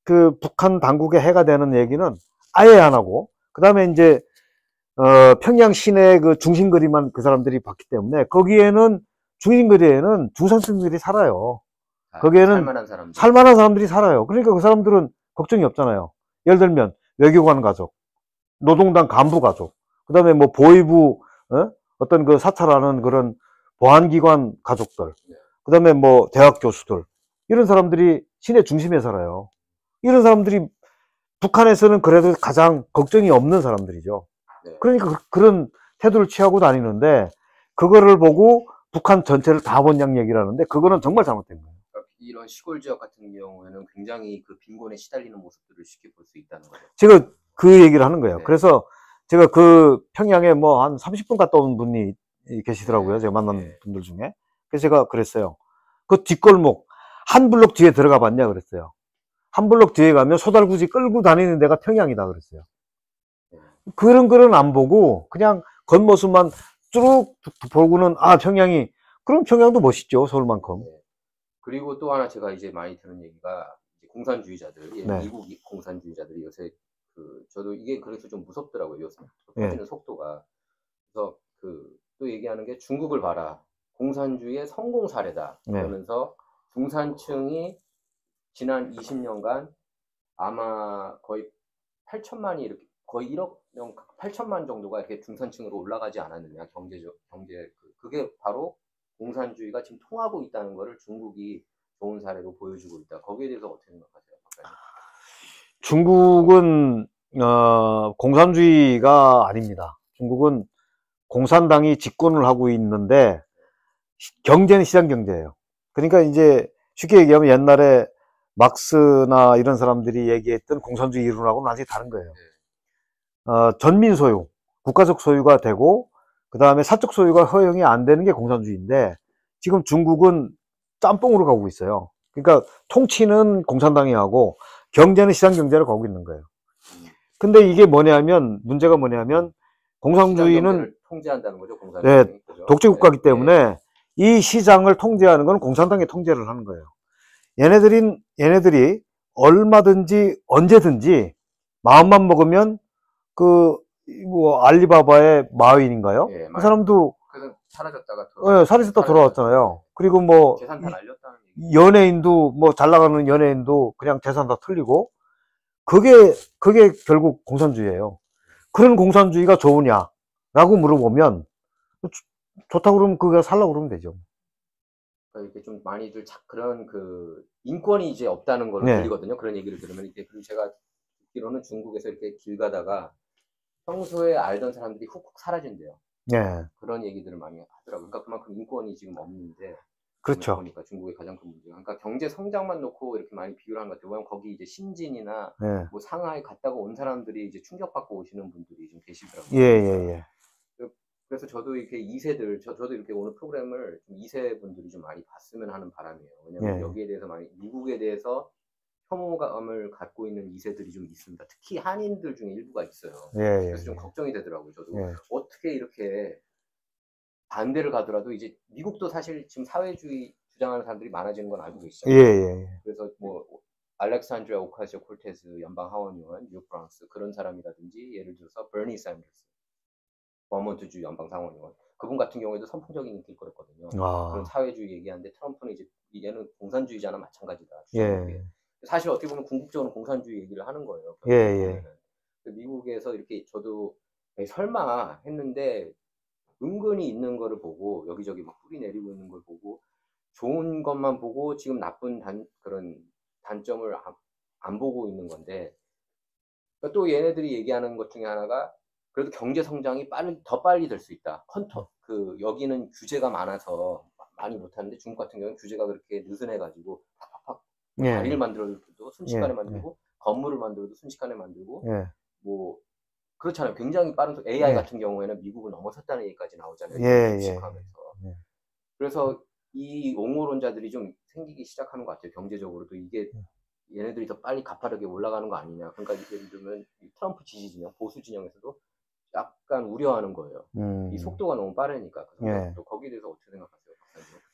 Speaker 1: 그 북한 당국에 해가 되는 얘기는 아예 안 하고, 그 다음에 이제 평양 시내 그 중심거리만 그 사람들이 봤기 때문에 거기에는 중심거리에는 중산층들이 살아요. 거기에는 살만한 사람들이 살아요. 그러니까 그 사람들은 걱정이 없잖아요. 예를 들면 외교관 가족, 노동당 간부 가족, 그 다음에 뭐 보위부 어떤 그 사찰하는 그런 보안기관 가족들, 그 다음에 뭐 대학 교수들, 이런 사람들이 시내 중심에 살아요. 이런 사람들이 북한에서는 그래도 가장 걱정이 없는 사람들이죠. 그러니까 그런 태도를 취하고 다니는데, 그거를 보고 북한 전체를 다 본양 얘기를 하는데 그거는 정말 잘못된 거예요.
Speaker 2: 그러니까 이런 시골 지역 같은 경우에는 굉장히 그 빈곤에 시달리는 모습들을 쉽게 볼 수 있다는 거죠.
Speaker 1: 제가 그 얘기를 하는 거예요.
Speaker 2: 네.
Speaker 1: 그래서 제가 그 평양에 뭐 한 30분 갔다 온 분이 계시더라고요. 제가 만난 분들 중에. 그래서 제가 그랬어요. 그 뒷골목 한 블록 뒤에 들어가 봤냐 그랬어요. 한 블록 뒤에 가면 소달구지 끌고 다니는 데가 평양이다 그랬어요. 그런 거는 안 보고 그냥 겉모습만 쭉 보고는 아 평양이, 그럼 평양도 멋있죠, 서울만큼.
Speaker 2: 그리고 또 하나 제가 이제 많이 들은 얘기가 공산주의자들,
Speaker 1: 네.
Speaker 2: 미국 공산주의자들이 요새 저도 이게 그래서 좀 무섭더라고요. 요새 퍼지는 속도가. 그래서 또 얘기하는 게 중국을 봐라. 공산주의의 성공 사례다. 그러면서 중산층이 지난 20년간 아마 거의 8천만이 이렇게 거의 1억 명 8천만 정도가 이렇게 중산층으로 올라가지 않았느냐, 경제 그게 바로 공산주의가 지금 통하고 있다는 것을 중국이 좋은 사례로 보여주고 있다. 거기에 대해서 어떻게 생각하세요, 박사님?
Speaker 1: 중국은 공산주의가 아닙니다. 중국은 공산당이 집권을 하고 있는데 경제는 시장 경제예요. 그러니까 이제 쉽게 얘기하면 옛날에 막스나 이런 사람들이 얘기했던 공산주의 이론하고는 완전히 다른 거예요. 전민 소유, 국가적 소유가 되고 그 다음에 사적 소유가 허용이 안 되는 게 공산주의인데 지금 중국은 짬뽕으로 가고 있어요. 그러니까 통치는 공산당이 하고 경제는 시장 경제로 가고 있는 거예요. 근데 이게 뭐냐면, 문제가 뭐냐면 공산주의는
Speaker 2: 통제한다는 거죠, 공산주의.
Speaker 1: 네, 독재 국가이기 때문에 이 시장을 통제하는 건 공산당이 통제를 하는 거예요. 얘네들이 얼마든지 언제든지 마음만 먹으면 알리바바의 마윈인가요? 그 사람도
Speaker 2: 그래서 사라졌다가
Speaker 1: 돌아왔잖아요. 그리고 뭐
Speaker 2: 재산 다 날렸다는 얘기.
Speaker 1: 연예인도 뭐 잘 나가는 연예인도 그냥 재산 다 털리고 그게 결국 공산주의예요. 그런 공산주의가 좋으냐라고 물어보면 좋다고 그러면 그거 살라고 그러면 되죠.
Speaker 2: 이렇게 좀 많이들 그런 인권이 이제 없다는 걸로 들리거든요. 그런 얘기를 들으면. 그리고 제가 듣기로는 중국에서 이렇게 길 가다가 평소에 알던 사람들이 훅훅 사라진대요. 그런 얘기들을 많이 하더라고요. 그러니까 그만큼 인권이 지금 없는데.
Speaker 1: 그렇죠.
Speaker 2: 보니까 중국의 가장 큰 문제가. 그러니까 경제 성장만 놓고 이렇게 많이 비교를 하는 것 같아요. 왜냐면 거기 이제 신진이나 뭐 상하이 갔다가 온 사람들이 이제 충격받고 오시는 분들이 좀 계시더라고요. 그래서 저도 이렇게 2세들, 저도 이렇게 오늘 프로그램을 2세 분들이 좀 많이 봤으면 하는 바람이에요. 왜냐면 여기에 대해서 많이, 미국에 대해서 혐오감을 갖고 있는 2세들이 좀 있습니다. 특히 한인들 중에 일부가 있어요. 그래서 좀 걱정이 되더라고요. 저도 어떻게 이렇게 반대를 가더라도 이제 미국도 사실 지금 사회주의 주장하는 사람들이 많아지는 건 알고 계시잖아요. 그래서 뭐 알렉산드리아 오카시오 콜테스 연방 하원 의원, 뉴 프랑스 그런 사람이라든지 예를 들어서 버니 샌더스 버몬트주 연방 상원 의원 그분 같은 경우에도 선풍적인 인기를 끌었거든요. 그런 사회주의 얘기하는데 트럼프는 이제 얘는 공산주의자나 마찬가지다. 사실 어떻게 보면 궁극적으로 공산주의 얘기를 하는 거예요. 미국에서 이렇게 저도 설마 했는데 은근히 있는 거를 보고 여기저기 막 뿌리 내리고 있는 걸 보고 좋은 것만 보고 지금 나쁜 그런 단점을 안 보고 있는 건데 그러니까 또 얘네들이 얘기하는 것 중에 하나가 그래도 경제 성장이 더 빨리 될 수 있다. 여기는 규제가 많아서 많이 못하는데 중국 같은 경우는 규제가 그렇게 느슨해가지고 팍팍팍 다리를 만들어도 순식간에 만들고 건물을 만들어도 순식간에 만들고 뭐 그렇잖아요. 굉장히 빠른 AI 같은 경우에는 미국을 넘어섰다는 얘기까지 나오잖아요. 그래서 이 옹호론자들이 좀 생기기 시작하는 것 같아요. 경제적으로도 이게 얘네들이 더 빨리 가파르게 올라가는 거 아니냐. 그러니까 예를 들면 트럼프 지지 진영, 보수 진영에서도 약간 우려하는 거예요. 이 속도가 너무 빠르니까. 또 거기에 대해서 어떻게 생각하세요?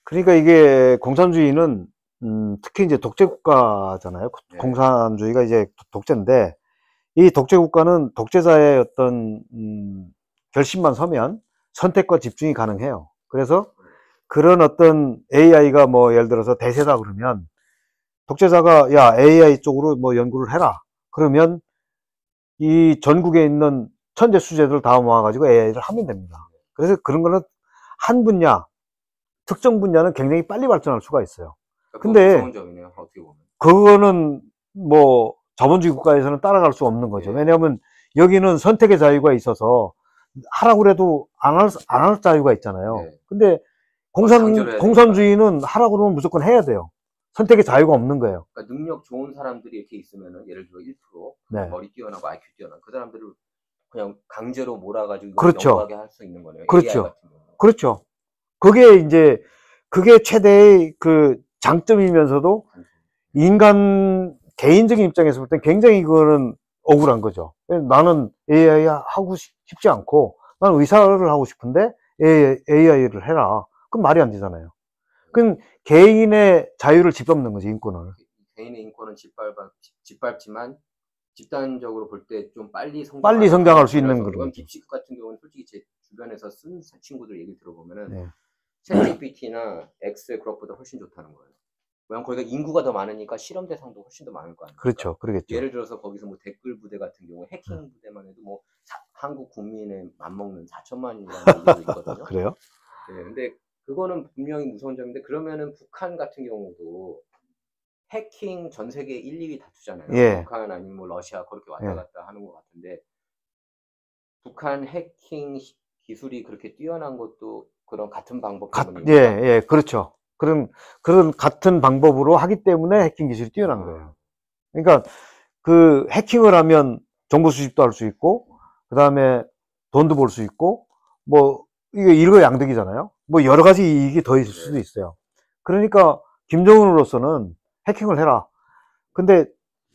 Speaker 1: 그러니까 이게 공산주의는 특히 이제 독재 국가잖아요. 공산주의가 이제 독재인데 이 독재 국가는 독재자의 어떤 결심만 서면 선택과 집중이 가능해요. 그래서 그런 어떤 AI가 뭐 예를 들어서 대세다 그러면 독재자가 야 AI 쪽으로 뭐 연구를 해라 그러면 이 전국에 있는 천재 수재들을 다 모아가지고 AI를 하면 됩니다. 그래서 그런 거는 한 분야 특정 분야는 굉장히 빨리 발전할 수가 있어요. 근데
Speaker 2: 무서운 점이네요, 어떻게 보면.
Speaker 1: 그거는 뭐 자본주의 국가에서는 따라갈 수 없는 거죠. 왜냐하면 여기는 선택의 자유가 있어서 하라고 해도 안 할 자유가 있잖아요. 근데
Speaker 2: 강제로 해야
Speaker 1: 공산주의는 하라고 그러면 무조건 해야 돼요. 선택의 자유가 없는 거예요.
Speaker 2: 그러니까 능력 좋은 사람들이 이렇게 있으면은 예를 들어 1%
Speaker 1: 네.
Speaker 2: 머리 뛰어나고 IQ 뛰어난 그 사람들을 그냥 강제로 몰아가지고
Speaker 1: 그렇죠.
Speaker 2: 넘어가게 할 수 있는 거네요.
Speaker 1: 그렇죠.
Speaker 2: AI 같은 경우.
Speaker 1: 그렇죠. 그게 이제 그게 최대의 그 장점이면서도 인간 개인적인 입장에서 볼 때 굉장히 그거는 억울한 거죠. 나는 AI 하고 싶지 않고 나는 의사를 하고 싶은데 AI를 해라. 그럼 말이 안 되잖아요. 그럼 개인의 자유를 짓밟는 거지, 인권을.
Speaker 2: 개인의 인권은 짓밟지만 집단적으로 볼 때 좀 빨리
Speaker 1: 성장할 수 있는 그런.
Speaker 2: 딥시크 같은 경우는 솔직히 제 주변에서 쓴 친구들 얘기 들어보면은
Speaker 1: 네.
Speaker 2: 챗GPT나 엑스의 그것보다 훨씬 좋다는 거예요. 왜냐면 거기가 인구가 더 많으니까 실험 대상도 훨씬 더 많을 거 아닙니까?
Speaker 1: 그렇죠. 그러겠죠.
Speaker 2: 예를 들어서 거기서 뭐 댓글 부대 같은 경우 해킹 부대만 해도 뭐 한국 국민의 맞먹는 4천만이라는 얘기도 있거든요.
Speaker 1: 그래요?
Speaker 2: 네, 근데 그거는 분명히 무서운 점인데 그러면은 북한 같은 경우도 해킹 전 세계 1, 2위 다투잖아요.
Speaker 1: 예.
Speaker 2: 북한 아니면 뭐 러시아 그렇게 왔다
Speaker 1: 예.
Speaker 2: 갔다 하는 것 같은데 북한 해킹 기술이 그렇게 뛰어난 것도 그런 같은 방법 때문입니다.
Speaker 1: 예, 그렇죠. 그런 같은 방법으로 하기 때문에 해킹 기술이 뛰어난 거예요. 그러니까 그 해킹을 하면 정보 수집도 할 수 있고, 그 다음에 돈도 벌 수 있고, 뭐 이게 일거양득이잖아요. 뭐 여러 가지 이익이 더 있을 수도 있어요. 그러니까 김정은으로서는 해킹을 해라. 근데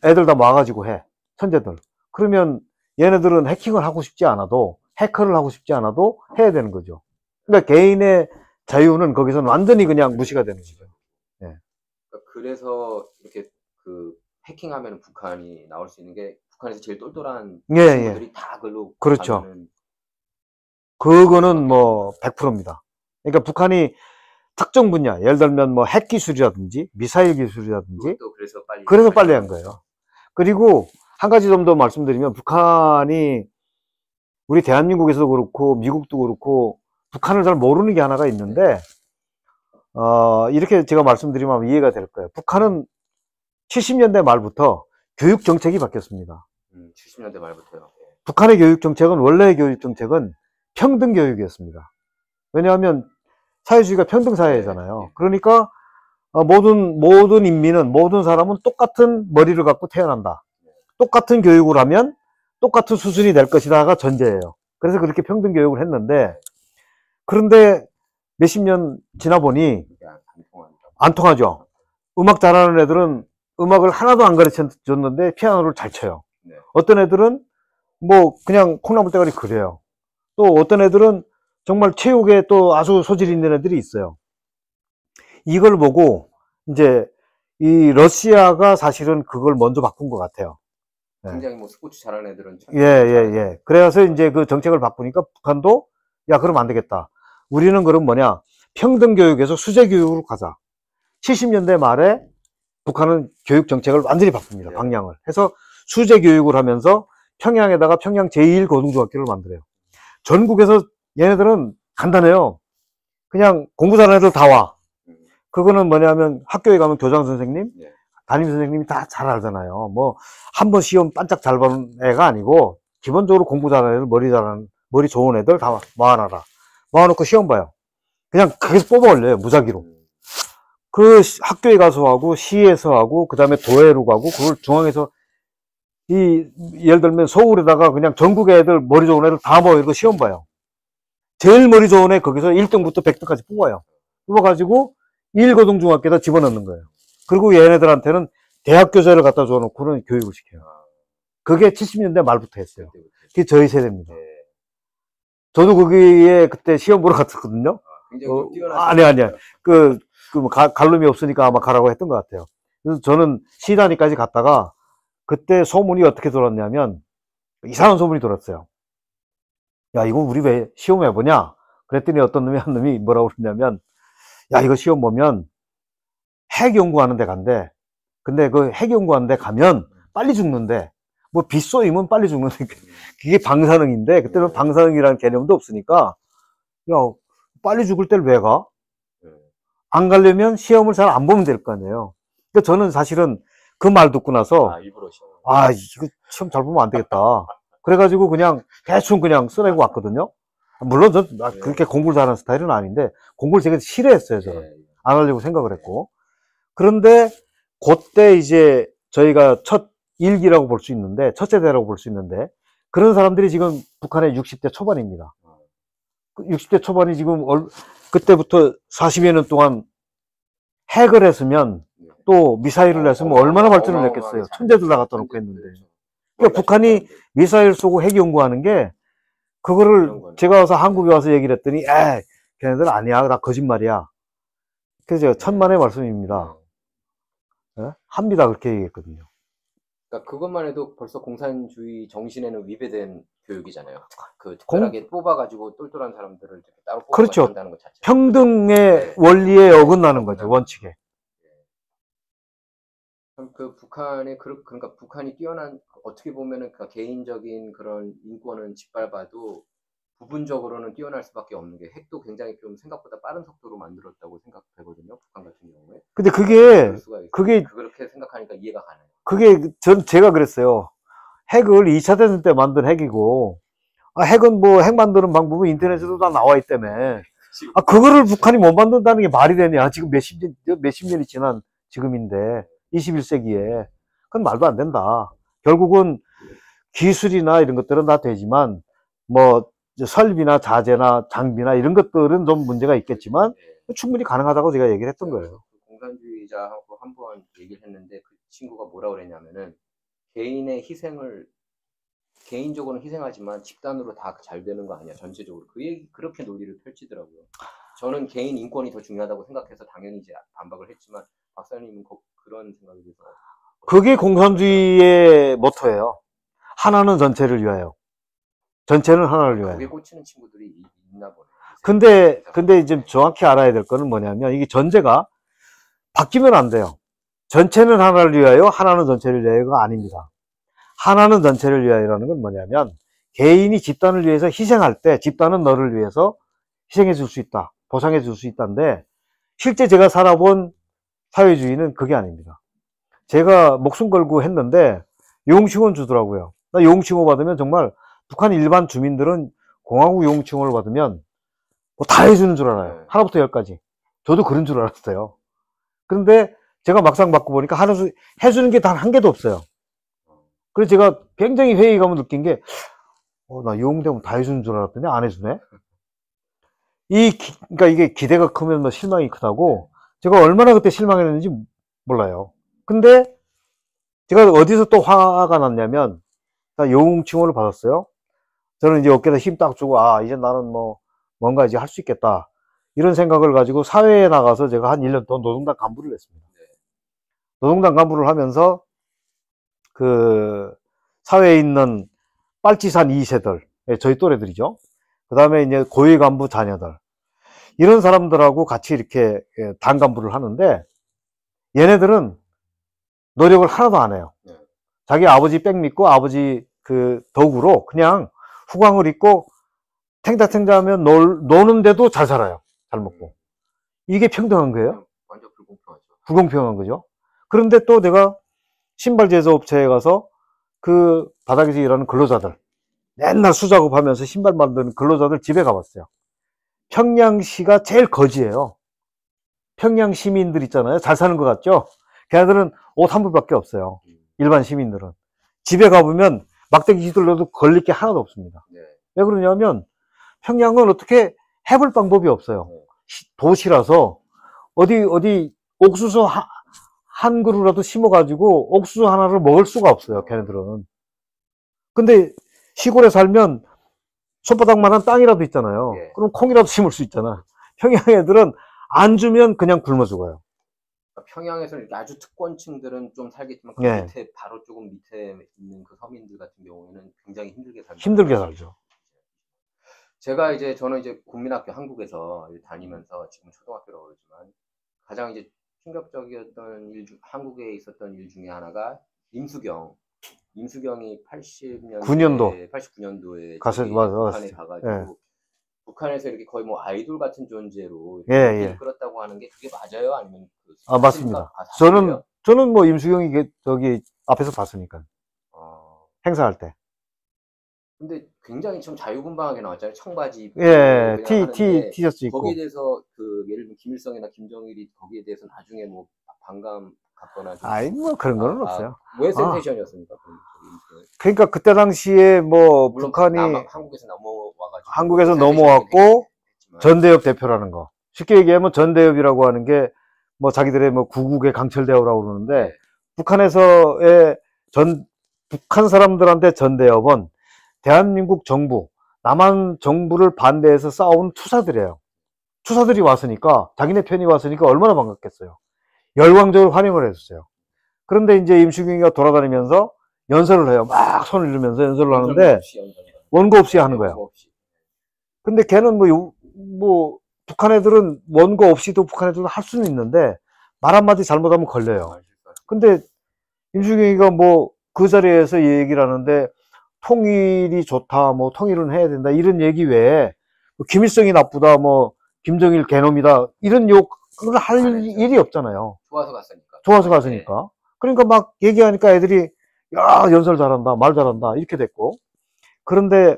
Speaker 1: 애들 다 모아가지고 해. 천재들. 그러면 얘네들은 해킹을 하고 싶지 않아도, 해커를 하고 싶지 않아도 해야 되는 거죠. 그러니까 개인의 자유는 거기서는 완전히 그냥 무시가 되는 거죠. 예.
Speaker 2: 그래서 이렇게 그 해킹하면 북한이 나올 수 있는 게 북한에서 제일 똘똘한
Speaker 1: 예,
Speaker 2: 친구들이 다 그걸로
Speaker 1: 그렇죠.
Speaker 2: 가면은
Speaker 1: 그거는 뭐 100%입니다. 그러니까 북한이 특정 분야, 예를 들면 뭐 핵 기술이라든지 미사일 기술이라든지
Speaker 2: 그래서
Speaker 1: 빨리 한 거예요. 그리고 한 가지 좀 더 말씀드리면 북한이 우리 대한민국에서도 그렇고 미국도 그렇고 북한을 잘 모르는 게 하나가 있는데 이렇게 제가 말씀드리면 이해가 될 거예요. 북한은 70년대 말부터 교육 정책이 바뀌었습니다.
Speaker 2: 70년대 말부터요.
Speaker 1: 북한의 교육 정책은 원래의 교육 정책은 평등 교육이었습니다. 왜냐하면 사회주의가 평등 사회잖아요. 그러니까 모든 인민은, 모든 사람은 똑같은 머리를 갖고 태어난다. 똑같은 교육을 하면 똑같은 수준이 될 것이다가 전제예요. 그래서 그렇게 평등 교육을 했는데, 그런데 몇십 년 지나 보니 안 통하죠. 음악 잘하는 애들은 음악을 하나도 안 가르쳐 줬는데 피아노를 잘 쳐요. 어떤 애들은 뭐 그냥 콩나물 대가리 그래요. 또 어떤 애들은 정말 체육에 또 아주 소질이 있는 애들이 있어요. 이걸 보고 이제 이 러시아가 사실은 그걸 먼저 바꾼 것 같아요.
Speaker 2: 굉장히 뭐 스포츠 잘하는 애들은
Speaker 1: 예. 그래서 이제 그 정책을 바꾸니까 북한도 야, 그러면 안 되겠다. 우리는 그럼 뭐냐, 평등 교육에서 수재 교육으로 가자. 70년대 말에 북한은 교육 정책을 완전히 바꿉니다. 방향을 해서 수재 교육을 하면서 평양에다가 평양 제1고등중학교를 만들어요. 전국에서 얘네들은 간단해요. 그냥 공부 잘하는 애들 다 와. 그거는 뭐냐면 학교에 가면 교장 선생님, 담임 선생님이 다 잘 알잖아요. 뭐 한 번 시험 반짝 잘 보는 애가 아니고 기본적으로 공부 잘하는 애들, 머리 좋은 애들 다 모아놔라. 모아놓고 시험 봐요. 그냥 거기서 뽑아 올려요. 무작위로. 그 학교에 가서 하고 시에서 하고 그 다음에 도회로 가고 그걸 중앙에서 예를 들면 서울에다가 그냥 전국의 애들 머리 좋은 애들 다 모여서 시험 봐요. 제일 머리 좋은 애 거기서 1등부터 100등까지 뽑아요. 뽑아가지고 1고등중학교에다 집어넣는 거예요. 그리고 얘네들한테는 대학 교재를 갖다 줘놓고는 교육을 시켜요. 그게 70년대 말부터 했어요. 그게 저희 세대입니다. 저도 거기에 그때 시험 보러 갔었거든요. 아니야. 갈름이 없으니까 아마 가라고 했던 것 같아요. 그래서 저는 시단위까지 갔다가 그때 소문이 어떻게 돌았냐면 이상한 소문이 돌았어요. 야, 이거 우리 왜 시험 해보냐? 그랬더니 어떤 한 놈이 뭐라고 그러냐면, 야, 이거 시험 보면 핵 연구하는 데 간대. 근데 그 핵 연구하는 데 가면 빨리 죽는데, 뭐 빗 쏘이면 빨리 죽는데, 그게 방사능인데, 그때는 방사능이라는 개념도 없으니까, 야, 빨리 죽을 때를 왜 가? 안 가려면 시험을 잘 안 보면 될 거 아니에요. 그러니까 저는 사실은 그 말 듣고 나서,
Speaker 2: 일부러 시험.
Speaker 1: 이거 시험 잘 보면 안 되겠다. 그래가지고 그냥 대충 그냥 써내고 왔거든요. 물론 저
Speaker 2: 네.
Speaker 1: 그렇게 공부를 잘하는 스타일은 아닌데 공부를 되게 싫어했어요. 저는
Speaker 2: 네.
Speaker 1: 안 하려고 생각을 했고. 그런데 그때 이제 저희가 첫 일기라고 볼 수 있는데 첫 세대라고 볼 수 있는데 그런 사람들이 지금 북한의 60대 초반입니다. 60대 초반이 지금 그때부터 40여 년 동안 핵을 했으면 또 미사일을 했으면 얼마나 발전을 했겠어요. 천재들 다 갖다 놓고 했는데. 그러니까 북한이 미사일 쏘고 핵 연구하는 게 그거를 제가 와서 한국에 와서 얘기를 했더니 걔네들 아니야. 다 거짓말이야. 그래서 제가 천만의 말씀입니다. 예? 합니다. 그렇게 얘기했거든요.
Speaker 2: 그러니까 그것만 해도 벌써 공산주의 정신에는 위배된 교육이잖아요. 그 특별하게 뽑아가지고 똘똘한 사람들을 이렇게 따로 뽑아서
Speaker 1: 그렇죠.
Speaker 2: 한다는 것 자체.
Speaker 1: 평등의 원리에 어긋나는 거죠. 원칙에.
Speaker 2: 그럼 그 북한의 그러니까 북한이 뛰어난 어떻게 보면은 그 개인적인 그런 인권은 짓밟아도 부분적으로는 뛰어날 수밖에 없는 게 핵도 굉장히 좀 생각보다 빠른 속도로 만들었다고 생각되거든요. 북한 같은 경우에.
Speaker 1: 근데
Speaker 2: 그렇게 생각하니까 이해가 가네요.
Speaker 1: 그게 제가 그랬어요. 핵을 2차 대전 때 만든 핵이고 핵은 뭐 핵 만드는 방법은 인터넷에도 다 나와 있다며. 그거를 북한이 못 만든다는 게 말이 되냐. 지금 몇십 년이 지난 지금인데 21세기에 그건 말도 안 된다. 결국은 기술이나 이런 것들은 다 되지만 뭐 설비나 자재나 장비나 이런 것들은 좀 문제가 있겠지만 충분히 가능하다고 제가 얘기를 했던 거예요.
Speaker 2: 공산주의자하고 한번 얘기를 했는데 그 친구가 뭐라 그랬냐면은 개인의 희생을 개인적으로는 희생하지만 집단으로 다 잘 되는 거 아니야 전체적으로 그렇게 논리를 펼치더라고요. 저는 개인 인권이 더 중요하다고 생각해서 당연히 이제 반박을 했지만 박사님은 그런 생각에 대해서
Speaker 1: 그게 공산주의의 모토예요. 하나는 전체를 위하여. 전체는 하나를 위하여.
Speaker 2: 그게 꽂히는 친구들이 있나 보네.
Speaker 1: 근데 이제 정확히 알아야 될 거는 뭐냐면 이게 전제가 바뀌면 안 돼요. 전체는 하나를 위하여, 하나는 전체를 위하여가 아닙니다. 하나는 전체를 위하여라는 건 뭐냐면 개인이 집단을 위해서 희생할 때 집단은 너를 위해서 희생해 줄 수 있다. 보상해 줄 수 있다는데 실제 제가 살아본 사회주의는 그게 아닙니다. 제가 목숨 걸고 했는데 용칭원 주더라고요. 나 용칭원 받으면 정말 북한 일반 주민들은 공화국 용칭원을 받으면 뭐 다 해주는 줄 알아요. 하나부터 열까지. 저도 그런 줄 알았어요. 그런데 제가 막상 받고 보니까 해주는 게 단 한 개도 없어요. 그래서 제가 굉장히 회의감을 느낀 게, 나 용되면 다 해주는 줄 알았더니 안 해주네? 그러니까 이게 기대가 크면 뭐 실망이 크다고, 제가 얼마나 그때 실망했는지 몰라요. 근데 제가 어디서 또 화가 났냐면, 용칭호를 받았어요. 저는 이제 어깨에다 힘 딱 주고, 이제 나는 뭔가 이제 할 수 있겠다. 이런 생각을 가지고 사회에 나가서 제가 한 1년 동안 노동당 간부를 했습니다. 노동당 간부를 하면서 그 사회에 있는 빨치산 2세들, 저희 또래들이죠. 그 다음에 이제 고위 간부 자녀들, 이런 사람들하고 같이 이렇게 당 간부를 하는데 얘네들은 노력을 하나도 안 해요. 자기 아버지 백 믿고 아버지 그 덕으로 그냥 후광을 입고 탱자탱자 하면 노는데도 잘 살아요. 잘 먹고. 이게 평등한 거예요?
Speaker 2: 완전 불공평하죠.
Speaker 1: 불공평한 거죠. 그런데 또 내가 신발 제조업체에 가서 그 바닥에서 일하는 근로자들, 맨날 수작업하면서 신발 만드는 근로자들 집에 가봤어요. 평양시가 제일 거지예요. 평양 시민들 있잖아요. 잘 사는 것 같죠? 걔네들은 옷 한 벌밖에 없어요. 일반 시민들은. 집에 가보면 막대기 휘둘러도 걸릴 게 하나도 없습니다. 왜 그러냐면 평양은 어떻게 해볼 방법이 없어요. 도시라서 어디 옥수수 한 그루라도 심어가지고 옥수수 하나를 먹을 수가 없어요. 걔네들은. 근데 시골에 살면 손바닥만한 땅이라도 있잖아요. 그럼 콩이라도 심을 수 있잖아. 평양 애들은 안 주면 그냥 굶어 죽어요.
Speaker 2: 평양에서 이렇게 아주 특권층들은 좀 살겠지만 그 밑에 바로 조금 밑에 있는 그 서민들 같은 경우에는 굉장히 힘들게
Speaker 1: 살죠.
Speaker 2: 저는 이제 국민학교 한국에서 다니면서 지금 초등학교라고 그러지만 가장 이제 충격적이었던 한국에 있었던 일 중에 하나가 임수경이 89년도에 북한에 가가지고 북한에서 이렇게 거의 뭐 아이돌 같은 존재로 이끌었다고 하는 게 그게 맞아요? 아니면
Speaker 1: 맞습니다. 저는 뭐 임수경이 저기 앞에서 봤으니까 행사할 때
Speaker 2: 근데 굉장히 좀 자유분방하게 나왔잖아요. 청바지 입고
Speaker 1: 예,
Speaker 2: 그냥 하는데
Speaker 1: 티셔츠 입고.
Speaker 2: 거기에 대해서 그 예를 들면 김일성이나 김정일이 거기에 대해서 나중에 뭐 반감 갖거나 좀
Speaker 1: 아이, 뭐 그런 거는 없어요.
Speaker 2: 왜
Speaker 1: 아,
Speaker 2: 센세이션이었습니까? 그럼 저기
Speaker 1: 그러니까 그때 당시에 뭐
Speaker 2: 물론
Speaker 1: 북한이
Speaker 2: 한국에서 넘어와가지고
Speaker 1: 한국에서
Speaker 2: 센세이션이
Speaker 1: 넘어왔고
Speaker 2: 했지만
Speaker 1: 전대협 대표라는 거. 쉽게 얘기하면 전대협이라고 하는 게 뭐 자기들의 뭐 구국의 강철대오라고 그러는데
Speaker 2: 네.
Speaker 1: 북한에서의 북한 사람들한테 전대협은 대한민국 정부, 남한 정부를 반대해서 싸운 투사들이에요. 투사들이 왔으니까, 자기네 편이 왔으니까 얼마나 반갑겠어요. 열광적으로 환영을 해줬어요. 그런데 이제 임시경이가 돌아다니면서 연설을 해요. 막 손을 이루면서 연설을 하는데 원고 없이 하는 거예요. 근데 걔는 뭐 북한 애들은 원고 없이도 북한 애들은 할 수는 있는데 말 한마디 잘못하면 걸려요. 근데 임시경이가 뭐 그 자리에서 얘기를 하는데 통일이 좋다, 뭐 통일은 해야 된다 이런 얘기 외에 뭐 김일성이 나쁘다, 뭐 김정일 개놈이다 이런 욕을 할 일이 없잖아요.
Speaker 2: 좋아서 갔으니까.
Speaker 1: 좋아서 갔으니까. 그러니까 막 얘기하니까 애들이 야 연설 잘한다, 말 잘한다 이렇게 됐고. 그런데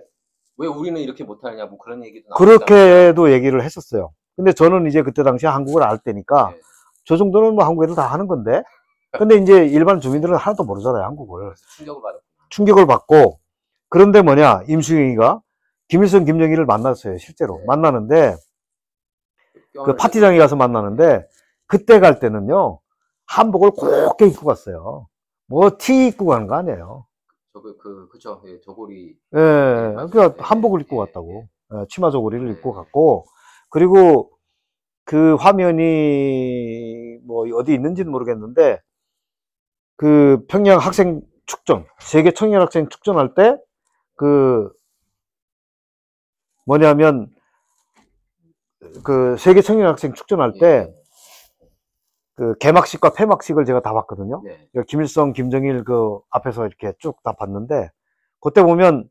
Speaker 2: 왜 우리는 이렇게 못하느냐 뭐 그런 얘기도
Speaker 1: 그렇게도 얘기를 했었어요. 근데 저는 이제 그때 당시에 한국을 알 때니까
Speaker 2: 네.
Speaker 1: 저 정도는 뭐 한국 애들 다 하는 건데. 근데 이제 일반 주민들은 하나도 모르잖아요, 한국을. 충격을 받고. 그런데 뭐냐, 임수경이가 김일성, 김정일을 만났어요, 실제로. 만나는데, 그 파티장에 가서 만나는데, 그때 갈 때는요, 한복을 곱게 입고 갔어요. 뭐, 티 입고 가는 거 아니에요.
Speaker 2: 그쵸. 예, 저고리.
Speaker 1: 예, 그러니까 한복을 입고 갔다고. 예, 치마 저고리를 입고 갔고, 그리고 그 화면이 뭐 어디 있는지는 모르겠는데, 그 평양 학생 축전, 세계 청년 학생 축전할 때, 그, 뭐냐면, 그 세계 청년 학생 축전할 때, 그 개막식과 폐막식을 제가 다 봤거든요.
Speaker 2: 네.
Speaker 1: 김일성, 김정일 그 앞에서 이렇게 쭉 다 봤는데, 그때 보면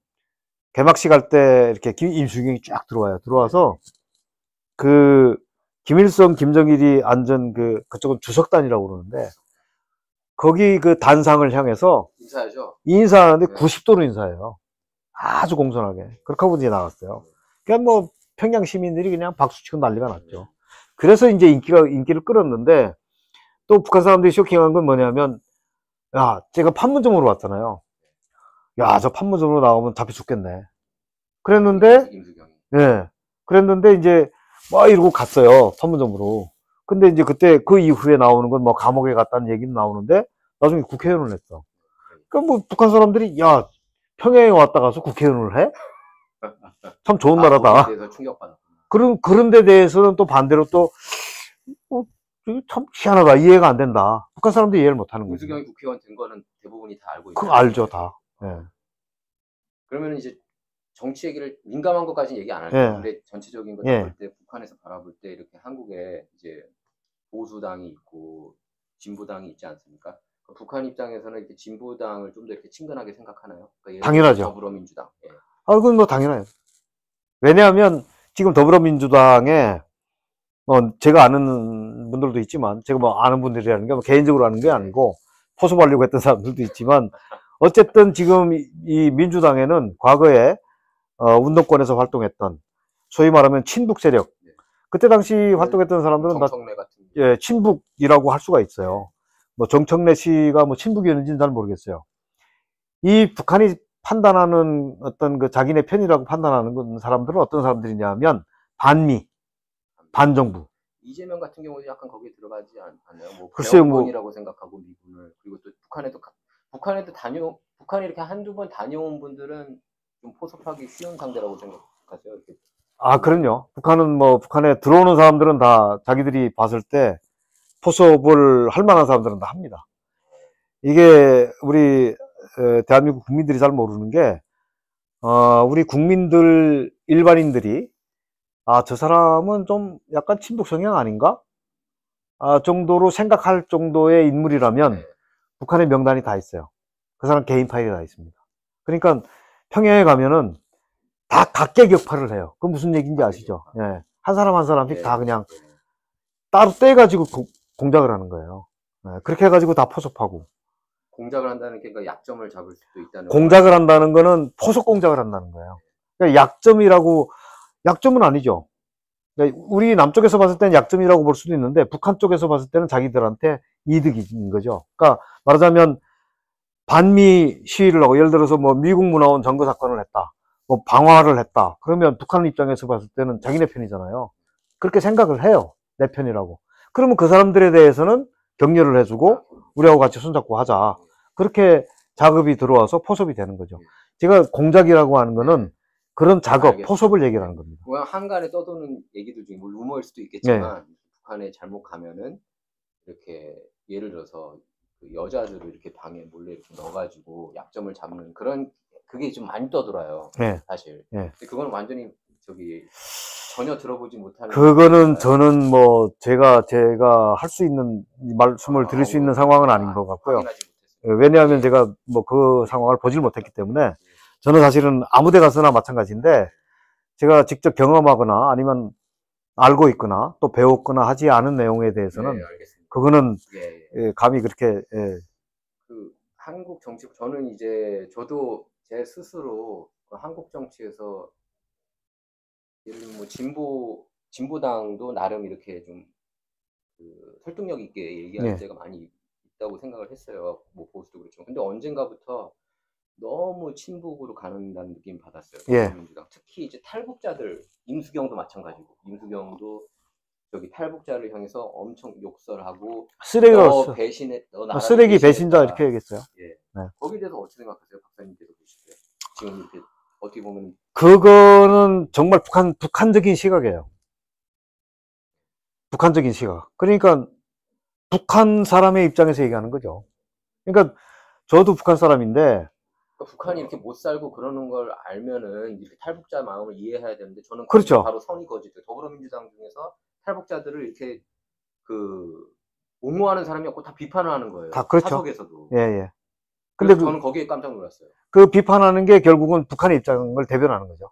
Speaker 1: 개막식 할 때 이렇게 임수경이 쫙 들어와요. 들어와서 그 김일성, 김정일이 앉은 그쪽은 주석단이라고 그러는데, 거기 그 단상을 향해서
Speaker 2: 인사하죠.
Speaker 1: 인사하는데 90도로 인사해요. 아주 공손하게. 그렇게 하고 이제 나갔어요. 그냥 뭐 평양 시민들이 그냥 박수치고 난리가 났죠. 그래서 이제 인기를 끌었는데, 또 북한 사람들이 쇼킹한 건 뭐냐면, 야, 제가 판문점으로 왔잖아요. 야, 저 판문점으로 나오면 잡혀 죽겠네. 그랬는데, 예. 그랬는데 이제 막 이러고 갔어요. 판문점으로. 근데 이제 그때 그 이후에 나오는 건 뭐 감옥에 갔다는 얘기는 나오는데, 나중에 국회의원을 했어. 그러니까 뭐 북한 사람들이, 야, 평양에 왔다 가서 국회의원을 해? 참 좋은 나라다. 그런 데 대해서는 또 반대로 또, 참 희한하다. 이해가 안 된다. 북한 사람들이 이해를 못 하는 거죠.
Speaker 2: 임수경이 국회의원 된 거는 대부분이 다 알고 있죠.
Speaker 1: 그거 알죠, 다. 예.
Speaker 2: 그러면 이제 정치 얘기를 민감한 것까지는 얘기 안 할게요.
Speaker 1: 예.
Speaker 2: 근데 전체적인 거
Speaker 1: 예.
Speaker 2: 볼 때 북한에서 바라볼 때 이렇게 한국에 이제 보수당이 있고 진보당이 있지 않습니까? 북한 입장에서는 이렇게 진보당을 좀 더 이렇게 친근하게 생각하나요? 그러니까
Speaker 1: 당연하죠.
Speaker 2: 더불어민주당. 예.
Speaker 1: 그건 뭐 당연해요. 왜냐하면 지금 더불어민주당에 제가 아는 분들도 있지만, 제가 뭐 아는 분들이라는 게 뭐 개인적으로 아는 게 아니고 포섭하려고 했던 사람들도 있지만, 어쨌든 지금 이 민주당에는 과거에 운동권에서 활동했던 소위 말하면 친북 세력, 그때 당시 활동했던 사람들은 다 예, 친북이라고 할 수가 있어요. 뭐 정청래 씨가 뭐 친북이었는지는 잘 모르겠어요. 이 북한이 판단하는 어떤 그 자기네 편이라고 판단하는 사람들은 어떤 사람들이냐면 반미, 반정부.
Speaker 2: 이재명 같은 경우도 약간 거기에 들어가지 않나요? 뭐
Speaker 1: 글쎄요,
Speaker 2: 배원군이라고 생각하고 미군을, 그리고 또 북한이 이렇게 한두 번 다녀온 분들은 좀 포섭하기 쉬운 상대라고 생각하세요? 이렇게.
Speaker 1: 그럼요. 북한에 들어오는 사람들은 다 자기들이 봤을 때 포섭을 할 만한 사람들은 다 합니다. 이게 우리 대한민국 국민들이 잘 모르는 게, 우리 국민들, 일반인들이 저 사람은 좀 약간 친북 성향 아닌가? 정도로 생각할 정도의 인물이라면 북한의 명단이 다 있어요. 그 사람 개인 파일이 다 있습니다. 그러니까 평양에 가면은 다 각계격파를 해요. 그건 무슨 얘기인지 아시죠? 예. 한 사람 한 사람씩 다 그냥 따로 떼가지고 공작을 하는 거예요. 예. 그렇게 해가지고 다 포섭하고.
Speaker 2: 공작을 한다는 게 그러니까 약점을 잡을 수도 있다는
Speaker 1: 공작을 한다는 거는 포석 공작을 한다는 거예요. 그러니까 약점은 아니죠. 그러니까 우리 남쪽에서 봤을 때는 약점이라고 볼 수도 있는데 북한 쪽에서 봤을 때는 자기들한테 이득인 거죠. 그러니까 말하자면 반미 시위를 하고 예를 들어서 뭐 미국 문화원 점거 사건을 했다. 뭐 방화를 했다. 그러면 북한 입장에서 봤을 때는 자기네 편이잖아요. 그렇게 생각을 해요. 내 편이라고. 그러면 그 사람들에 대해서는 격려를 해주고 우리하고 같이 손잡고 하자. 그렇게 작업이 들어와서 포섭이 되는 거죠. 제가 공작이라고 하는 거는 그런 작업,
Speaker 2: 알겠습니다.
Speaker 1: 포섭을 얘기하는 겁니다.
Speaker 2: 한간에 떠도는 얘기들 중에 뭐 루머일 수도 있겠지만 북한에 잘못 가면은 이렇게 예를 들어서 그 여자들을 이렇게 방에 몰래 이렇게 넣어가지고 약점을 잡는 그런 그게 좀 많이 떠돌아요. 사실. 근데 그건 완전히 전혀 들어보지 못하는.
Speaker 1: 그거는 저는 뭐 제가 할 수 있는 말씀을 드릴 수 있는 상황은 아닌 것 같고요. 왜냐하면 제가 뭐 그 상황을 보질 못했기 때문에 저는 사실은 아무 데 가서나 마찬가지인데 제가 직접 경험하거나 아니면 알고 있거나 또 배웠거나 하지 않은 내용에 대해서는 그거는 감히 그렇게
Speaker 2: 그 한국 정치 저는 저도 제 스스로 한국 정치에서 예를 들면 뭐 진보당도 나름 이렇게 좀 그 설득력 있게 얘기할 때가 많이 있다고 생각을 했어요. 뭐 보수도 그렇지만. 근데 언젠가부터 너무 친북으로 가는다는 느낌 받았어요. 더불어민주당. 특히 이제 탈북자들, 임수경도 마찬가지고, 임수경도 탈북자를 향해서 엄청 욕설하고
Speaker 1: 쓰레기로 쓰레기 배신자 이렇게 얘기했어요.
Speaker 2: 거기에 대해서 어떻게 생각하세요, 박사님께서 보실 때? 지금 이렇게 어떻게 보면
Speaker 1: 그거는 정말 북한적인 시각이에요. 북한적인 시각. 그러니까 북한 사람의 입장에서 얘기하는 거죠. 그러니까 저도 북한 사람인데
Speaker 2: 북한이 이렇게 못 살고 그러는 걸 알면은 이렇게 탈북자 마음을 이해해야 되는데 저는
Speaker 1: 그렇죠.
Speaker 2: 바로 선이 거지죠. 더불어민주당 중에서 탈북자들을 이렇게 옹호하는 사람이 없고 다 비판을 하는 거예요.
Speaker 1: 다 그렇죠.
Speaker 2: 사석에서도.
Speaker 1: 근데
Speaker 2: 저는 거기에 깜짝 놀랐어요.
Speaker 1: 그 비판하는 게 결국은 북한의 입장을 대변하는 거죠.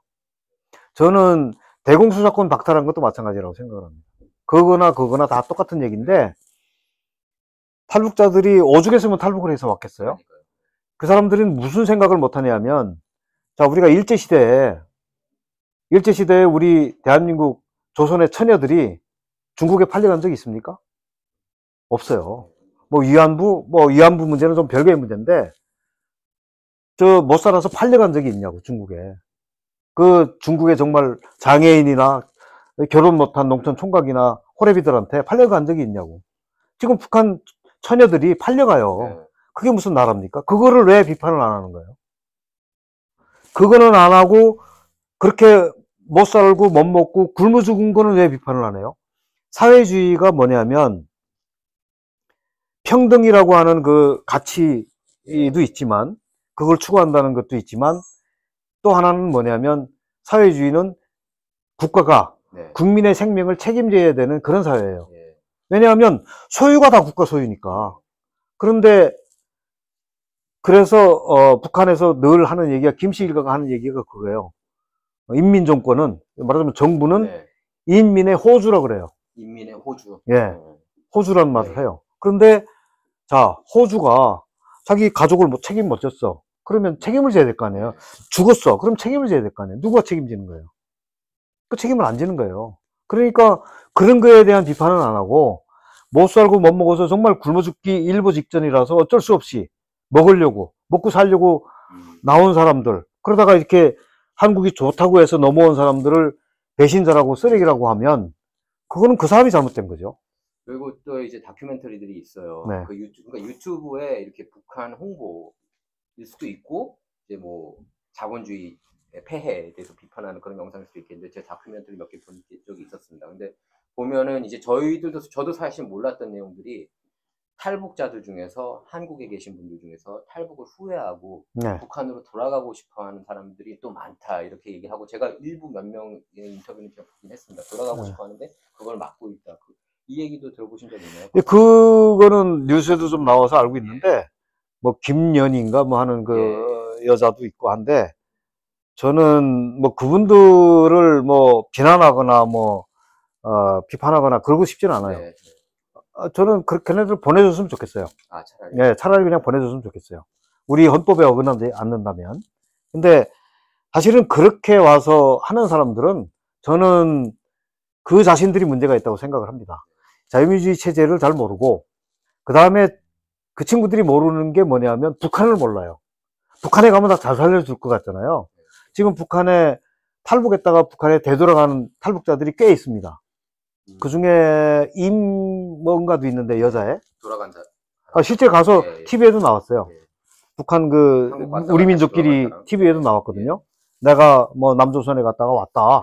Speaker 1: 저는 대공수사권 박탈한 것도 마찬가지라고 생각을 합니다. 그거나 다 똑같은 얘기인데 탈북자들이 오죽했으면 탈북을 해서 왔겠어요? 그 사람들은 무슨 생각을 못하냐면 자 우리가 일제시대에 우리 대한민국 조선의 처녀들이 중국에 팔려간 적이 있습니까? 없어요. 뭐 위안부 문제는 좀 별개의 문제인데 못 살아서 팔려간 적이 있냐고 중국에. 그 중국에 정말 장애인이나 결혼 못한 농촌 총각이나 호래비들한테 팔려간 적이 있냐고. 지금 북한 처녀들이 팔려가요. 그게 무슨 나라입니까? 그거를 왜 비판을 안 하는 거예요? 그거는 안 하고 그렇게 못 살고 못 먹고 굶어 죽은 거는 왜 비판을 안 해요? 사회주의가 뭐냐면 평등이라고 하는 그 가치도 있지만 그걸 추구한다는 것도 있지만 또 하나는 뭐냐면 사회주의는 국가가 국민의 생명을 책임져야 되는 그런 사회예요. 왜냐하면 소유가 다 국가 소유니까. 그런데 그래서 북한에서 늘 하는 얘기가 김씨 일가가 하는 얘기가 그거예요. 인민정권은 말하자면 정부는 인민의 호주라고 그래요.
Speaker 2: 인민의 호주.
Speaker 1: 호주란 말을 해요. 그런데 자 호주가 자기 가족을 책임 못 졌어. 그러면 책임을 져야 될 거 아니에요. 죽었어. 그럼 책임을 져야 될 거 아니에요. 누가 책임지는 거예요? 그 책임을 안 지는 거예요. 그러니까 그런 거에 대한 비판은 안 하고 못 살고 못 먹어서 정말 굶어 죽기 일보 직전이라서 어쩔 수 없이 먹고 살려고 나온 사람들, 그러다가 이렇게 한국이 좋다고 해서 넘어온 사람들을 배신자라고 쓰레기라고 하면 그거는 그 사람이 잘못된 거죠.
Speaker 2: 그리고 또 이제 다큐멘터리들이 있어요. 그러니까 유튜브에 이렇게 북한 홍보일 수도 있고 이제 뭐 자본주의 폐해에 대해서 비판하는 그런 영상일 수도 있겠는데 제 다큐멘터리 몇 개 본 적이 있었습니다. 근데 보면은 이제 저도 사실 몰랐던 내용들이 탈북자들 중에서 한국에 계신 분들 중에서 탈북을 후회하고 북한으로 돌아가고 싶어하는 사람들이 또 많다 이렇게 얘기하고 제가 일부 몇 명의 인터뷰는 제가 보긴 했습니다. 돌아가고 싶어하는데 그걸 막고 있다. 이 얘기도 들어보신 적 있나요?
Speaker 1: 그거는 뉴스에도 좀 나와서 알고 있는데 뭐 김연인가 뭐 하는 그 여자도 있고 한데 저는 뭐 그분들을 뭐 비난하거나 비판하거나 그러고 싶지는 않아요. 저는 걔네들 보내줬으면 좋겠어요.
Speaker 2: 차라리.
Speaker 1: 예, 차라리 그냥 보내줬으면 좋겠어요. 우리 헌법에 어긋나지 않는다면. 근데 사실은 그렇게 와서 하는 사람들은 저는 그 자신들이 문제가 있다고 생각을 합니다. 자유민주주의 체제를 잘 모르고, 그 다음에 그 친구들이 모르는 게 뭐냐면 북한을 몰라요. 북한에 가면 다 잘 살려줄 것 같잖아요. 지금 북한에 탈북했다가 북한에 되돌아가는 탈북자들이 꽤 있습니다. 그 중에 뭔가도 있는데, 여자애.
Speaker 2: 돌아간다.
Speaker 1: 실제 가서
Speaker 2: 예.
Speaker 1: TV에도 나왔어요.
Speaker 2: 예.
Speaker 1: 북한 우리 민족끼리
Speaker 2: 사람.
Speaker 1: TV에도 나왔거든요. 내가 뭐 남조선에 갔다가 왔다.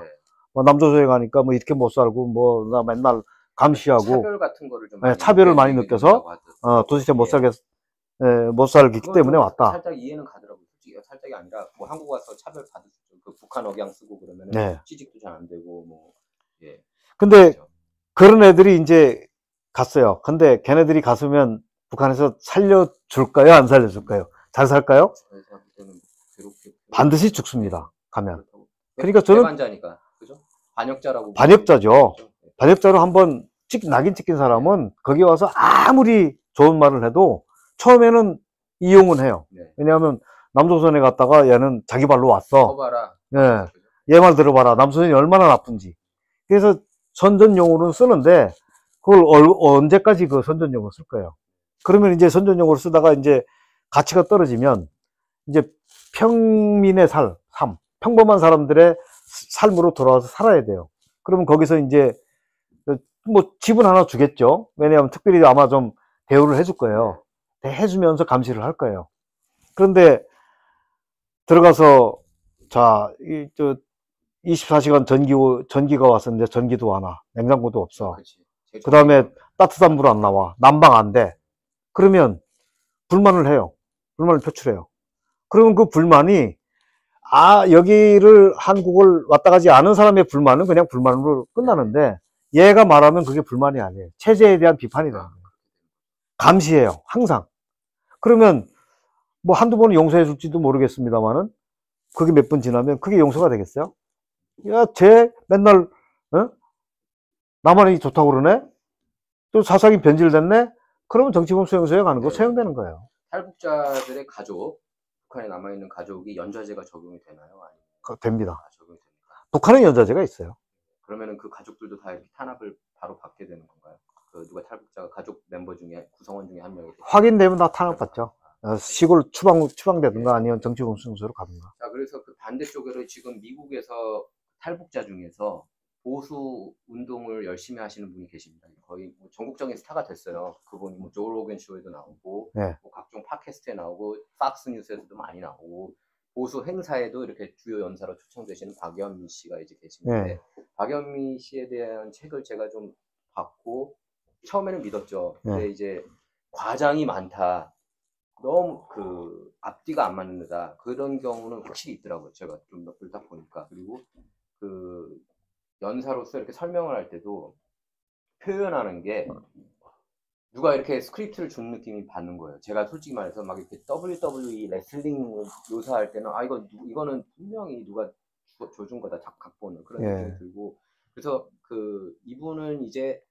Speaker 1: 뭐 남조선에 가니까 뭐 이렇게 못 살고 뭐 나 맨날 감시하고
Speaker 2: 차별 같은 거를 좀
Speaker 1: 차별을 많이 느껴서 도대체 못 살기 때문에 왔다.
Speaker 2: 살짝 이해는 가더라고요. 솔직히 살짝이 아니라 뭐 한국 와서 차별 받을 수 있죠. 그 북한 억양 쓰고 그러면은
Speaker 1: 네.
Speaker 2: 취직도 잘 안 되고 뭐. 예.
Speaker 1: 근데 그렇죠. 그런 애들이 이제 갔어요. 근데 걔네들이 갔으면 북한에서 살려줄까요? 안 살려줄까요? 잘 살까요? 반드시 죽습니다. 가면. 그러니까 저는
Speaker 2: 반자니까, 그죠? 반역자라고.
Speaker 1: 반역자죠. 반역자로 한번 낙인 찍힌 사람은 거기 와서 아무리 좋은 말을 해도 처음에는 이용은 해요.
Speaker 2: 네.
Speaker 1: 왜냐하면 남조선에 갔다가 얘는 자기 발로 왔어.
Speaker 2: 봐라.
Speaker 1: 예. 얘 말 들어봐라. 남조선이 얼마나 나쁜지. 그래서 선전용어로는 쓰는데 그걸 언제까지 그 선전용어를 쓸 거예요. 그러면 이제 선전용어를 쓰다가 이제 가치가 떨어지면 이제 평민의 삶, 평범한 사람들의 삶으로 돌아와서 살아야 돼요. 그러면 거기서 이제 뭐 집은 하나 주겠죠. 왜냐하면 특별히 아마 좀 대우를 해줄 거예요. 해주면서 감시를 할 거예요. 그런데 들어가서 자, 24시간 전기가 왔었는데 전기도 안 와. 냉장고도 없어. 그 다음에 따뜻한 물 안 나와. 난방 안 돼. 그러면 불만을 해요. 불만을 표출해요. 그러면 그 불만이 여기를 한국을 왔다 가지 않은 사람의 불만은 그냥 불만으로 끝나는데 얘가 말하면 그게 불만이 아니에요. 체제에 대한 비판이 되는 거예요. 감시해요. 항상. 그러면 뭐 한두 번은 용서해 줄지도 모르겠습니다만은 그게 몇 번 지나면 그게 용서가 되겠어요? 야, 쟤 맨날 나만이 좋다고 그러네? 또 사상이 변질됐네? 그러면 정치범 수용소에 가는 거 처형되는 거예요.
Speaker 2: 탈북자들의 가족, 북한에 남아있는 가족이 연좌제가 적용이 되나요? 아니면
Speaker 1: 됩니다.
Speaker 2: 적용이 됩니까?
Speaker 1: 북한은 연좌제가 있어요.
Speaker 2: 그러면은 그 가족들도 다 이렇게 탄압을 바로 받게 되는 건가요? 그 누가 탈북자가 가족 멤버 중에 구성원 중에 한 명이
Speaker 1: 확인되면 다 탄압받죠. 시골 추방되든가 아니면 정치범 수용소로 가든가.
Speaker 2: 자, 그래서 그 반대쪽으로 지금 미국에서 탈북자 중에서 보수 운동을 열심히 하시는 분이 계십니다. 거의 뭐 전국적인 스타가 됐어요. 그분이 뭐 조 로겐 쇼에도 나오고, 뭐 각종 팟캐스트에 나오고, 팍스 뉴스에서도 많이 나오고, 보수 행사에도 이렇게 주요 연사로 초청되시는 박연미 씨가 이제 계시는데, 박연미 씨에 대한 책을 제가 좀 봤고, 처음에는 믿었죠. 근데 이제 과장이 많다. 너무 그 앞뒤가 안 맞는다. 그런 경우는 확실히 있더라고요. 제가 좀 몇 딱 보니까. 그리고 그 연사로서 이렇게 설명을 할 때도 표현하는 게 누가 이렇게 스크립트를 준 느낌이 받는 거예요. 제가 솔직히 말해서 막 이렇게 WWE 레슬링 묘사할 때는 이거는 분명히 누가 줘준 거다. 각본을 그런 느낌이 들고. 그래서 그 이분은 이제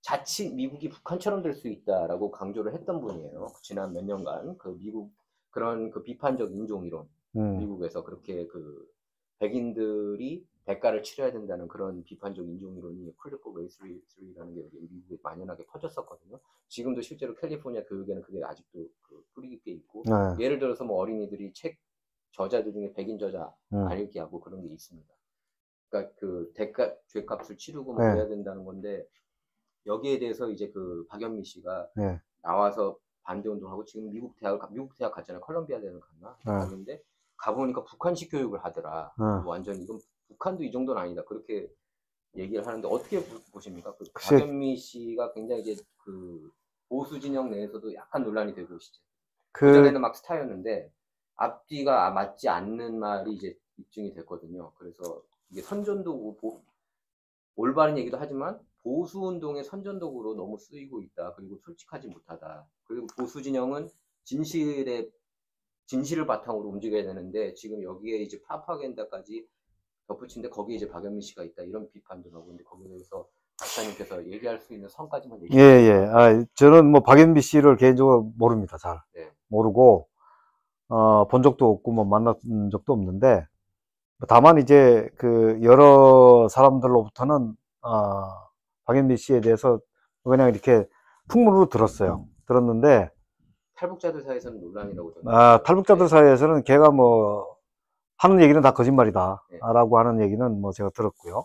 Speaker 2: 자칫 미국이 북한처럼 될 수 있다라고 강조를 했던 분이에요. 지난 몇 년간 그 미국 그런 그 비판적 인종 이론 미국에서 그렇게 그 백인들이 대가를 치러야 된다는 그런 비판적 인종 이론이 클리포 레이스리라는 게 여기 미국에 만연하게 퍼졌었거든요. 지금도 실제로 캘리포니아 교육에는 그게 아직도 그 뿌리 깊게 있고 예를 들어서 뭐 어린이들이 책 저자들 중에 백인 저자 안 읽게 하고 그런 게 있습니다. 그러니까 그 죄값을 치르고 뭐 그래야 된다는 건데. 여기에 대해서 이제 그 박연미 씨가 나와서 반대 운동하고 지금 미국 대학 갔잖아요. 컬럼비아 대학을 갔나? 갔는데 가보니까 북한식 교육을 하더라. 완전 이건 북한도 이 정도는 아니다. 그렇게 얘기를 하는데 어떻게 보십니까? 그 박연미 씨가 굉장히 이제 그 보수 진영 내에서도 약간 논란이 되고 있죠. 그전에는 막 스타였는데 앞뒤가 맞지 않는 말이 이제 입증이 됐거든요. 그래서 이게 선전도구 올바른 얘기도 하지만 보수 운동의 선전도구로 너무 쓰이고 있다. 그리고 솔직하지 못하다. 그리고 보수 진영은 진실을 바탕으로 움직여야 되는데 지금 여기에 이제 파파겐다까지 덧붙인데 거기에 이제 박연미 씨가 있다. 이런 비판도 나오고 있는데 거기에 대해서 박사님께서 얘기할 수 있는 선까지만
Speaker 1: 예, 예. 저는 뭐 박연미 씨를 개인적으로 모릅니다. 잘.
Speaker 2: 네.
Speaker 1: 모르고, 본 적도 없고, 뭐 만난 적도 없는데, 다만 이제 그 여러 사람들로부터는, 박연미 씨에 대해서 그냥 이렇게 풍문으로 들었어요. 들었는데,
Speaker 2: 탈북자들 사이에서는 논란이라고 저는.
Speaker 1: 탈북자들 사이에서는 걔가 뭐, 하는 얘기는 다 거짓말이다.
Speaker 2: 네.
Speaker 1: 라고 하는 얘기는 뭐 제가 들었고요.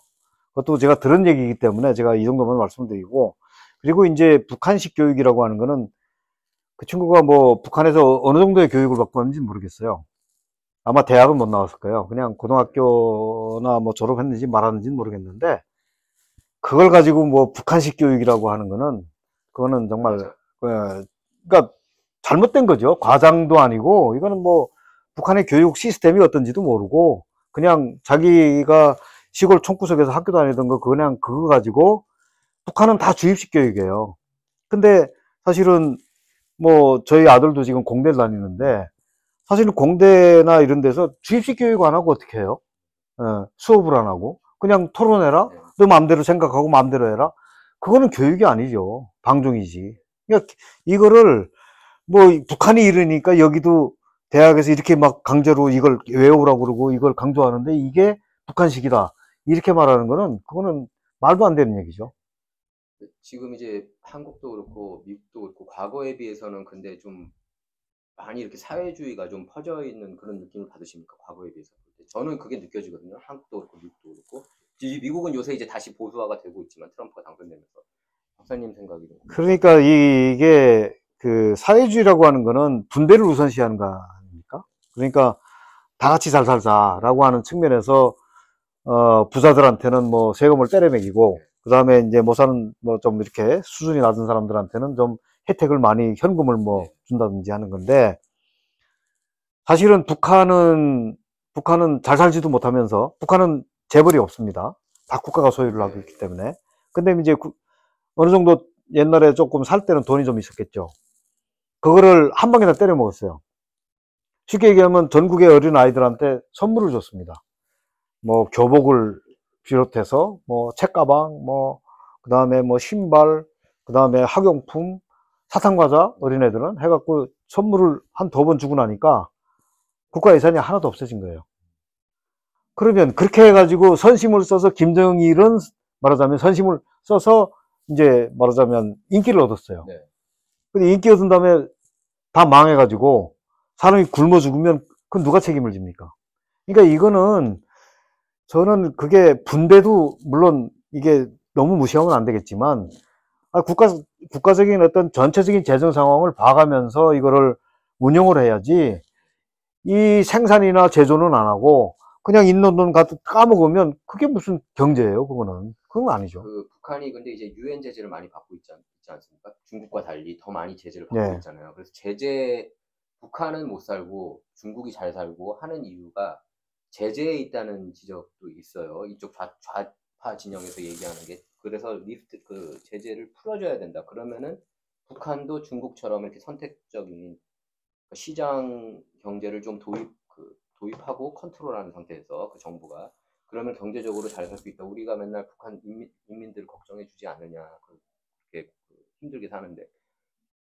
Speaker 1: 그것도 제가 들은 얘기이기 때문에 제가 이 정도만 말씀드리고, 그리고 이제 북한식 교육이라고 하는 거는 그 친구가 뭐 북한에서 어느 정도의 교육을 받고 왔는지 모르겠어요. 아마 대학은 못 나왔을 거예요. 그냥 고등학교나 뭐 졸업했는지 말았는지는 모르겠는데, 그걸 가지고 뭐 북한식 교육이라고 하는 거는, 그거는 정말, 그러니까 잘못된 거죠. 과장도 아니고, 이거는 뭐 북한의 교육 시스템이 어떤지도 모르고, 그냥 자기가 시골 총구석에서 학교 다니던 거 그냥 그거 가지고, 북한은 다 주입식 교육이에요. 근데 사실은 뭐 저희 아들도 지금 공대를 다니는데, 사실은 공대나 이런 데서 주입식 교육 안 하고 어떻게 해요? 수업을 안 하고 그냥 토론해라. 너 마음대로 생각하고 마음대로 해라. 그거는 교육이 아니죠. 방종이지. 그러니까 이거를 뭐 북한이 이러니까 여기도 대학에서 이렇게 막 강제로 이걸 외우라고 그러고 이걸 강조하는데 이게 북한식이다. 이렇게 말하는 거는 그거는 말도 안 되는 얘기죠.
Speaker 2: 지금 이제 한국도 그렇고 미국도 그렇고 과거에 비해서는 근데 좀 많이 이렇게 사회주의가 좀 퍼져 있는 그런 느낌을 받으십니까? 과거에 비해서. 저는 그게 느껴지거든요. 한국도 그렇고 미국도 그렇고. 미국은 요새 이제 다시 보수화가 되고 있지만 트럼프가 당선되면서. 박사님 생각이 좀.
Speaker 1: 그러니까 이게 그 사회주의라고 하는 거는 분배를 우선시하는 거 아닙니까? 그러니까 다 같이 잘 살자라고 하는 측면에서 부자들한테는 뭐 세금을 때려매기고 그 다음에 이제 못 사는 뭐 좀 이렇게 수준이 낮은 사람들한테는 좀 혜택을 많이 현금을 뭐 준다든지 하는 건데, 사실은 북한은 잘 살지도 못하면서 북한은 재벌이 없습니다. 다 국가가 소유를 하고 있기 때문에. 근데 이제 어느 정도 옛날에 조금 살 때는 돈이 좀 있었겠죠. 그거를 한 방에 다 때려 먹었어요. 쉽게 얘기하면 전국의 어린 아이들한테 선물을 줬습니다. 뭐 교복을 비롯해서 뭐 책가방, 뭐 그다음에 뭐 신발, 그다음에 학용품, 사탕과자 어린애들은 해갖고 선물을 한 두 번 주고 나니까 국가 예산이 하나도 없어진 거예요. 그러면 그렇게 해가지고 선심을 써서 김정일은 말하자면 선심을 써서 이제 말하자면 인기를 얻었어요.
Speaker 2: 네.
Speaker 1: 근데 인기 얻은 다음에 다 망해가지고 사람이 굶어 죽으면 그건 누가 책임을 집니까? 그러니까 이거는 저는 그게 분배도 물론 이게 너무 무시하면 안 되겠지만, 국가적인 어떤 전체적인 재정 상황을 봐가면서 이거를 운영을 해야지, 이 생산이나 제조는 안 하고 그냥 있는 돈 갖다 까먹으면 그게 무슨 경제예요? 그건 아니죠.
Speaker 2: 그 북한이 근데 이제 유엔 제재를 많이 받고 있지 않습니까? 중국과 달리 더 많이 제재를 받고 있잖아요. 그래서 북한은 못 살고 중국이 잘 살고 하는 이유가 제재에 있다는 지적도 있어요. 이쪽 좌파 진영에서 얘기하는 게. 그래서 그 제재를 풀어줘야 된다. 그러면은 북한도 중국처럼 이렇게 선택적인 시장 경제를 좀 도입하고 컨트롤하는 상태에서 그 정부가, 그러면 경제적으로 잘 살 수 있다. 우리가 맨날 북한 인민들 걱정해 주지 않느냐. 그렇게 힘들게 사는데.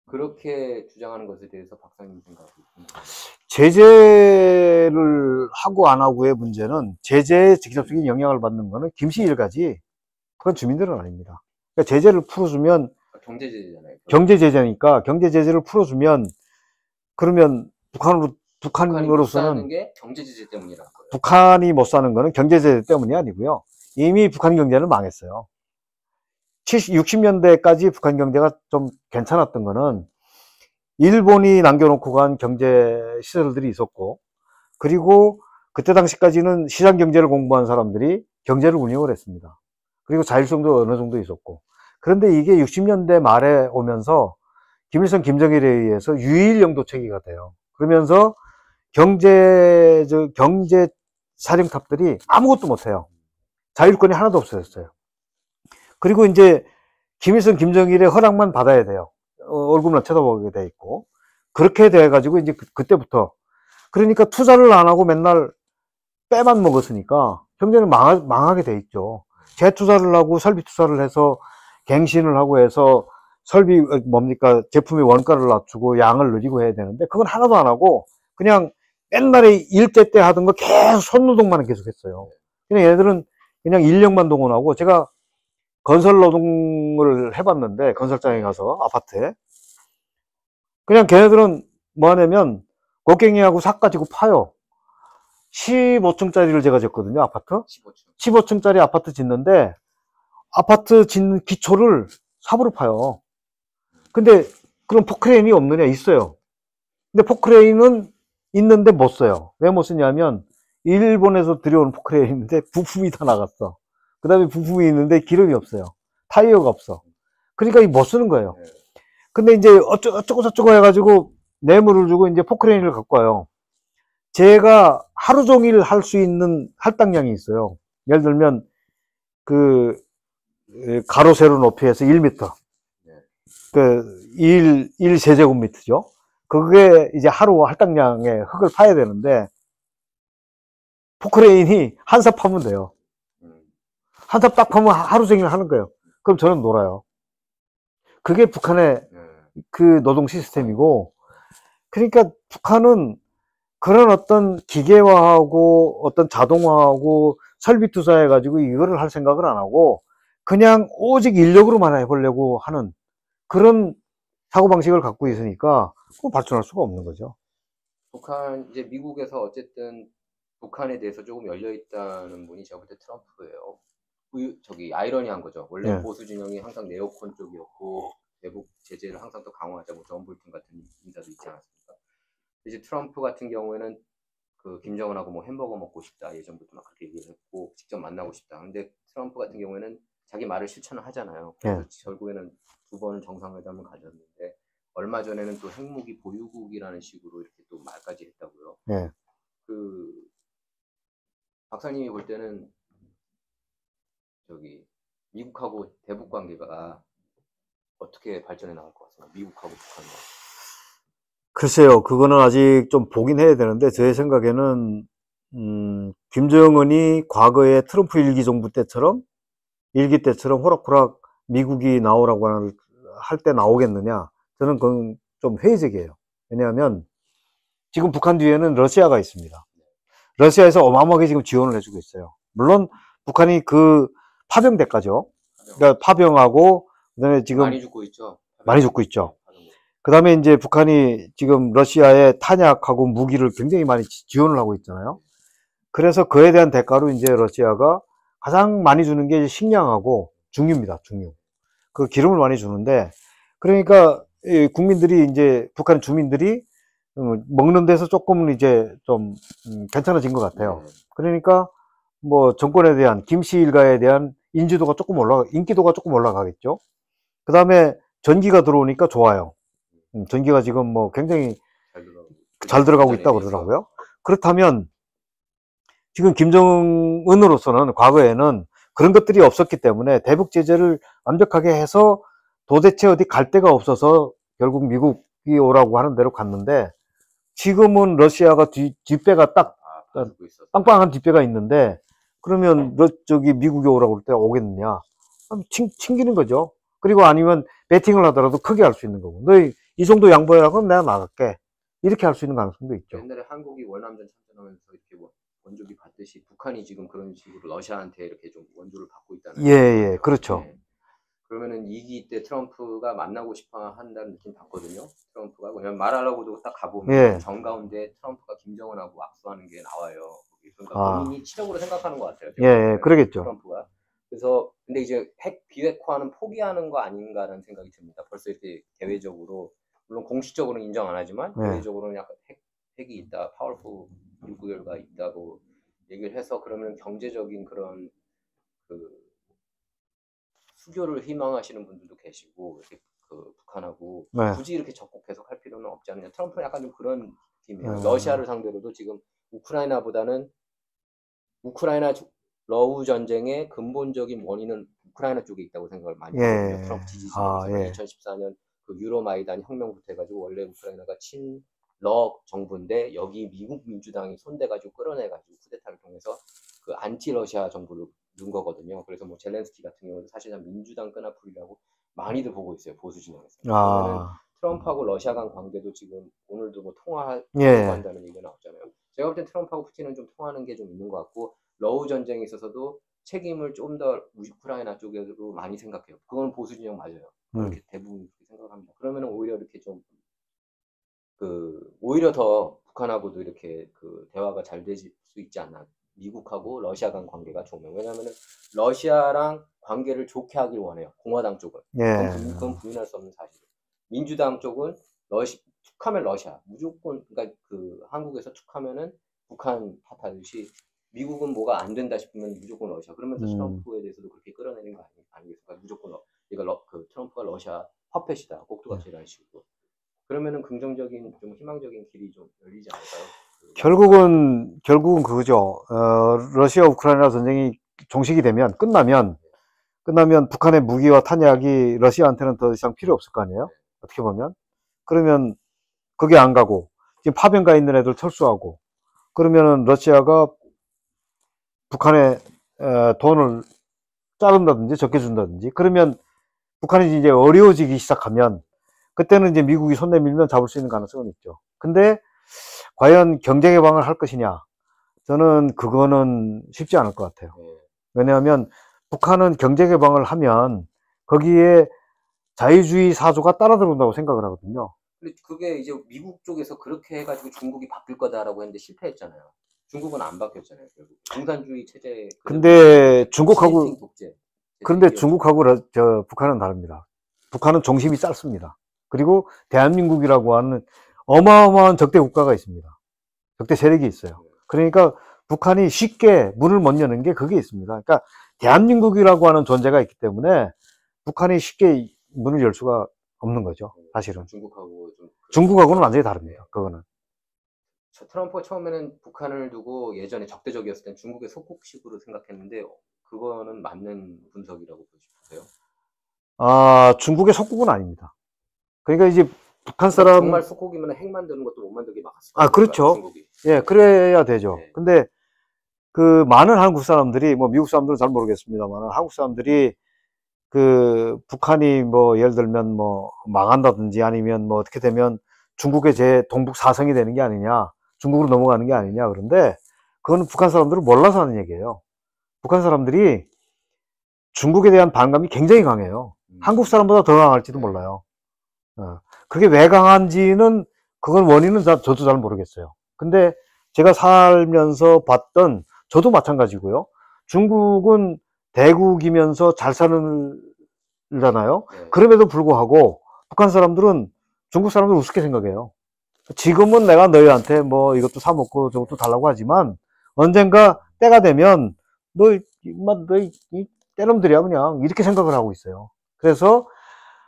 Speaker 2: 그렇게 주장하는 것에 대해서 박사님 생각이 있습니다.
Speaker 1: 제재를 하고 안 하고의 문제는, 제재에 직접적인 영향을 받는 거는 김씨 일가지, 그건 주민들은 아닙니다. 그러니까 제재를 풀어주면,
Speaker 2: 경제 제재잖아요.
Speaker 1: 경제 제재니까 경제 제재를 풀어주면, 그러면
Speaker 2: 북한이 못 사는
Speaker 1: 북한으로서는
Speaker 2: 게 경제 제재 때문이라는 거예요.
Speaker 1: 북한이 못 사는 거는 경제 제재 때문이 아니고요. 이미 북한 경제는 망했어요. 60년대까지 북한 경제가 좀 괜찮았던 거는 일본이 남겨놓고 간 경제 시설들이 있었고, 그리고 그때 당시까지는 시장 경제를 공부한 사람들이 경제를 운영을 했습니다. 그리고 자율성도 어느 정도 있었고. 그런데 이게 60년대 말에 오면서 김일성, 김정일에 의해서 유일 영도 체계가 돼요. 그러면서 경제 사령탑들이 아무것도 못해요. 자율권이 하나도 없어졌어요. 그리고 이제 김일성, 김정일의 허락만 받아야 돼요. 얼굴만 쳐다보게 돼 있고. 그렇게 돼가지고 이제 그때부터. 그러니까 투자를 안 하고 맨날 빼만 먹었으니까 경제는 망하게 돼 있죠. 재투자를 하고 설비 투자를 해서 갱신을 하고 해서 설비 뭡니까 제품의 원가를 낮추고 양을 늘리고 해야 되는데 그건 하나도 안 하고 그냥 옛날에 일대 때 하던 거 계속 손노동만 계속 했어요. 그냥 얘들은 그냥 인력만 동원하고 제가 건설 노동을 해봤는데 건설장에 가서 아파트에 그냥 걔네들은 뭐 하냐면 곡괭이하고 삭 가지고 파요. 15층짜리를 제가 짓거든요, 아파트.
Speaker 2: 15층.
Speaker 1: 15층짜리 아파트 짓는데 아파트 짓는 기초를 삽으로 파요. 근데 그럼 포크레인이 없느냐? 있어요. 근데 포크레인은 있는데 못 써요. 왜 못 쓰냐면 일본에서 들여온 포크레인인데 부품이 다 나갔어. 그 다음에 부품이 있는데 기름이 없어요. 타이어가 없어. 그러니까 못 쓰는 거예요. 근데 이제 어쩌고 저쩌고 해가지고 뇌물을 주고 이제 포크레인을 갖고 와요. 제가 하루 종일 할 수 있는 할당량이 있어요. 예를 들면 그 가로 세로 높이에서 1m, 그 1세제곱미터죠. 그게 이제 하루 할당량의 흙을 파야 되는데 포크레인이 한 삽 파면 돼요. 한 삽 딱 파면 하루 종일 하는 거예요. 그럼 저는 놀아요. 그게 북한의 그 노동 시스템이고, 그러니까 북한은 그런 어떤 기계화하고 어떤 자동화하고 설비 투자해가지고 이거를 할 생각을 안 하고 그냥 오직 인력으로만 해보려고 하는 그런 사고방식을 갖고 있으니까 발전할 수가 없는 거죠.
Speaker 2: 북한, 이제 미국에서 어쨌든 북한에 대해서 조금 열려있다는 분이 제가 볼 때 트럼프예요. 저기 아이러니한 거죠. 원래
Speaker 1: 네.
Speaker 2: 보수 진영이 항상 네오콘 쪽이었고 대북 제재를 항상 또 강화하자고 존 볼튼 같은 인사도 있지 않았습니까? 이제 트럼프 같은 경우에는 그 김정은하고 뭐 햄버거 먹고 싶다 예전부터 막 그렇게 얘기를 했고 직접 만나고 싶다. 근데 트럼프 같은 경우에는 자기 말을 실천을 하잖아요. 그래서 결국에는 2번 정상회담을 가졌는데 얼마 전에는 또 핵무기 보유국이라는 식으로 이렇게 또 말까지 했다고요.
Speaker 1: 네.
Speaker 2: 그 박사님이 볼 때는 저기 미국하고 대북 관계가 어떻게 발전해 나갈 것 같습니다. 미국하고 북한과.
Speaker 1: 글쎄요, 그거는 아직 좀 보긴 해야 되는데, 제 생각에는, 김정은이 과거에 트럼프 일기 정부 때처럼, 일기 때처럼 호락호락 미국이 나오라고 할 때 나오겠느냐? 저는 그건 좀 회의적이에요. 왜냐하면, 지금 북한 뒤에는 러시아가 있습니다. 러시아에서 어마어마하게 지금 지원을 해주고 있어요. 물론, 북한이 그 파병 대가죠. 그러니까 파병하고, 그다음에 지금
Speaker 2: 많이 죽고 있죠.
Speaker 1: 많이 죽고 있죠. 그 다음에 이제 북한이 지금 러시아에 탄약하고 무기를 굉장히 많이 지원을 하고 있잖아요. 그래서 그에 대한 대가로 이제 러시아가 가장 많이 주는 게 식량하고 중유입니다. 중유. 그 기름을 많이 주는데, 그러니까 국민들이 이제 북한 주민들이 먹는 데서 조금은 이제 좀 괜찮아진 것 같아요. 그러니까 뭐 정권에 대한 김씨 일가에 대한 인지도가 조금 인기도가 조금 올라가겠죠. 그 다음에 전기가 들어오니까 좋아요. 전기가 지금 뭐 굉장히 잘 들어가고 있다고 그러더라고요. 그렇다면 지금 김정은으로서는 과거에는 그런 것들이 없었기 때문에 대북 제재를 완벽하게 해서 도대체 어디 갈 데가 없어서 결국 미국이 오라고 하는 대로 갔는데, 지금은 러시아가 뒷배가 딱 빵빵한 뒷배가 있는데, 그러면 저기 미국이 오라고 할 때 오겠느냐? 튕기는 거죠. 그리고 아니면 배팅을 하더라도 크게 할 수 있는 거고, 너희 이 정도 양보해라 그럼 내가 나갈게, 이렇게 할 수 있는 가능성도 있죠.
Speaker 2: 옛날에 한국이 원남전 참전하면서 이렇게 뭐 원조비 받듯이 북한이 지금 그런 식으로 러시아한테 이렇게 좀 원조를 받고 있다는.
Speaker 1: 예, 그렇죠.
Speaker 2: 네. 그러면은 2기 때 트럼프가 만나고 싶어 한다는 느낌 받거든요. 트럼프가 왜냐면 말하려고도 딱 가보면 정가운데 트럼프가 김정은하고 악수하는 게 나와요. 그러니까 본인이 치적으로 생각하는 것 같아요.
Speaker 1: 그러겠죠.
Speaker 2: 트럼프가. 그래서 근데 이제 핵 비핵화는 포기하는 거 아닌가라는 생각이 듭니다. 벌써 이렇게 대외적으로 물론 공식적으로는 인정 안 하지만 대외적으로는 약간 핵이 있다, 파워풀 뉴클리어가 있다고 얘기를 해서 그러면 경제적인 그런 그 수교를 희망하시는 분들도 계시고 이렇게 그 북한하고 굳이 이렇게 적극 계속 할 필요는 없지 않느냐. 트럼프는 약간 좀 그런 느낌이에요. 러시아를 상대로도 지금 우크라이나보다는 우크라이나 러우 전쟁의 근본적인 원인은 우크라이나 쪽에 있다고 생각을 많이 하거든요. 트럼프 지지층에서 2014년 그 유로마이단 혁명부터 해가지고 원래 우크라이나가 친러 정부인데 여기 미국 민주당이 손대가지고 끌어내가지고 쿠데타를 통해서 그 안티 러시아 정부를 거거든요. 그래서 뭐 젤렌스키 같은 경우도 사실상 민주당 끈앞풀이라고 많이들 보고 있어요. 보수 진영에서. 그러면은 트럼프하고 러시아 간 관계도 지금 오늘도 뭐 통화하려고 한다는 얘기가 나왔잖아요. 제가 볼 땐 트럼프하고 푸틴은 좀 통하는 게 좀 있는 것 같고, 러우 전쟁에 있어서도 책임을 좀 더 우크라이나 쪽으로 많이 생각해요. 그건 보수 진영 맞아요. 그렇게 대부분 그렇게 생각을 합니다. 그러면 오히려 이렇게 좀 오히려 더 북한하고도 이렇게 대화가 잘 될 수 있지 않나. 미국하고 러시아 간 관계가 좋으면. 왜냐하면은 러시아랑 관계를 좋게 하길 원해요. 공화당 쪽은. 그건 부인할 수 없는 사실이에요. 민주당 쪽은 툭하면 러시아. 무조건, 그러니까 한국에서 툭하면은 북한 탓하듯이 미국은 뭐가 안 된다 싶으면 무조건 러시아. 그러면서 트럼프에 대해서도 그렇게 끌어내는 거 아니겠습니까? 무조건 트럼프가 러시아 퍼펫이다. 꼭두각시라는 식으로. 그러면은 긍정적인, 좀 희망적인 길이 좀 열리지 않을까요?
Speaker 1: 결국은 그거죠. 러시아 우크라이나 전쟁이 종식이 되면, 끝나면 북한의 무기와 탄약이 러시아한테는 더 이상 필요 없을 거 아니에요? 어떻게 보면. 그러면 그게 안 가고, 지금 파병가 있는 애들 철수하고, 그러면은 러시아가 북한에 돈을 자른다든지 적게 준다든지, 그러면 북한이 이제 어려워지기 시작하면, 그때는 이제 미국이 손 내밀면 잡을 수 있는 가능성은 있죠. 근데 과연 경제 개방을 할 것이냐? 저는 그거는 쉽지 않을 것 같아요. 왜냐하면 북한은 경제 개방을 하면 거기에 자유주의 사조가 따라 들어온다고 생각을 하거든요.
Speaker 2: 근데 그게 이제 미국 쪽에서 그렇게 해가지고 중국이 바뀔 거다라고 했는데 실패했잖아요. 중국은 안 바뀌었잖아요. 결국 공산주의 체제.
Speaker 1: 근데 중국하고
Speaker 2: 독재.
Speaker 1: 북한은 다릅니다. 북한은 중심이 짧습니다. 그리고 대한민국이라고 하는 어마어마한 적대 국가가 있습니다. 적대 세력이 있어요. 그러니까 북한이 쉽게 문을 못 여는 게 그게 있습니다. 그러니까 대한민국이라고 하는 존재가 있기 때문에 북한이 쉽게 문을 열 수가 없는 거죠. 사실은. 중국하고는 완전히 다릅니다. 그거는.
Speaker 2: 트럼프가 처음에는 북한을 두고 예전에 적대적이었을 땐 중국의 속국식으로 생각했는데, 그거는 맞는 분석이라고 보시세요?
Speaker 1: 중국의 속국은 아닙니다. 그러니까 이제 북한 사람.
Speaker 2: 정말 속국이면 핵 만드는 것도 못 만들게 막았을
Speaker 1: 거예요. 그렇죠. 중국이. 예, 그래야 되죠. 네. 근데 많은 한국 사람들이, 뭐 미국 사람들은 잘 모르겠습니다만, 한국 사람들이 북한이 뭐 예를 들면 뭐 망한다든지 아니면 뭐 어떻게 되면 중국의 동북 사성이 되는 게 아니냐, 중국으로 넘어가는 게 아니냐. 그런데 그건 북한 사람들은 몰라서 하는 얘기예요. 북한 사람들이 중국에 대한 반감이 굉장히 강해요. 한국 사람보다 더 강할지도 몰라요. 그게 왜 강한지는, 그건 원인은 저도 잘 모르겠어요. 근데 제가 살면서 봤던, 저도 마찬가지고요. 중국은 대국이면서 잘 살잖아요. 그럼에도 불구하고 북한 사람들은 중국 사람들 우습게 생각해요. 지금은 내가 너희한테 뭐 이것도 사 먹고 저것도 달라고 하지만 언젠가 때가 되면 너희 떼놈들이야 그냥, 이렇게 생각을 하고 있어요. 그래서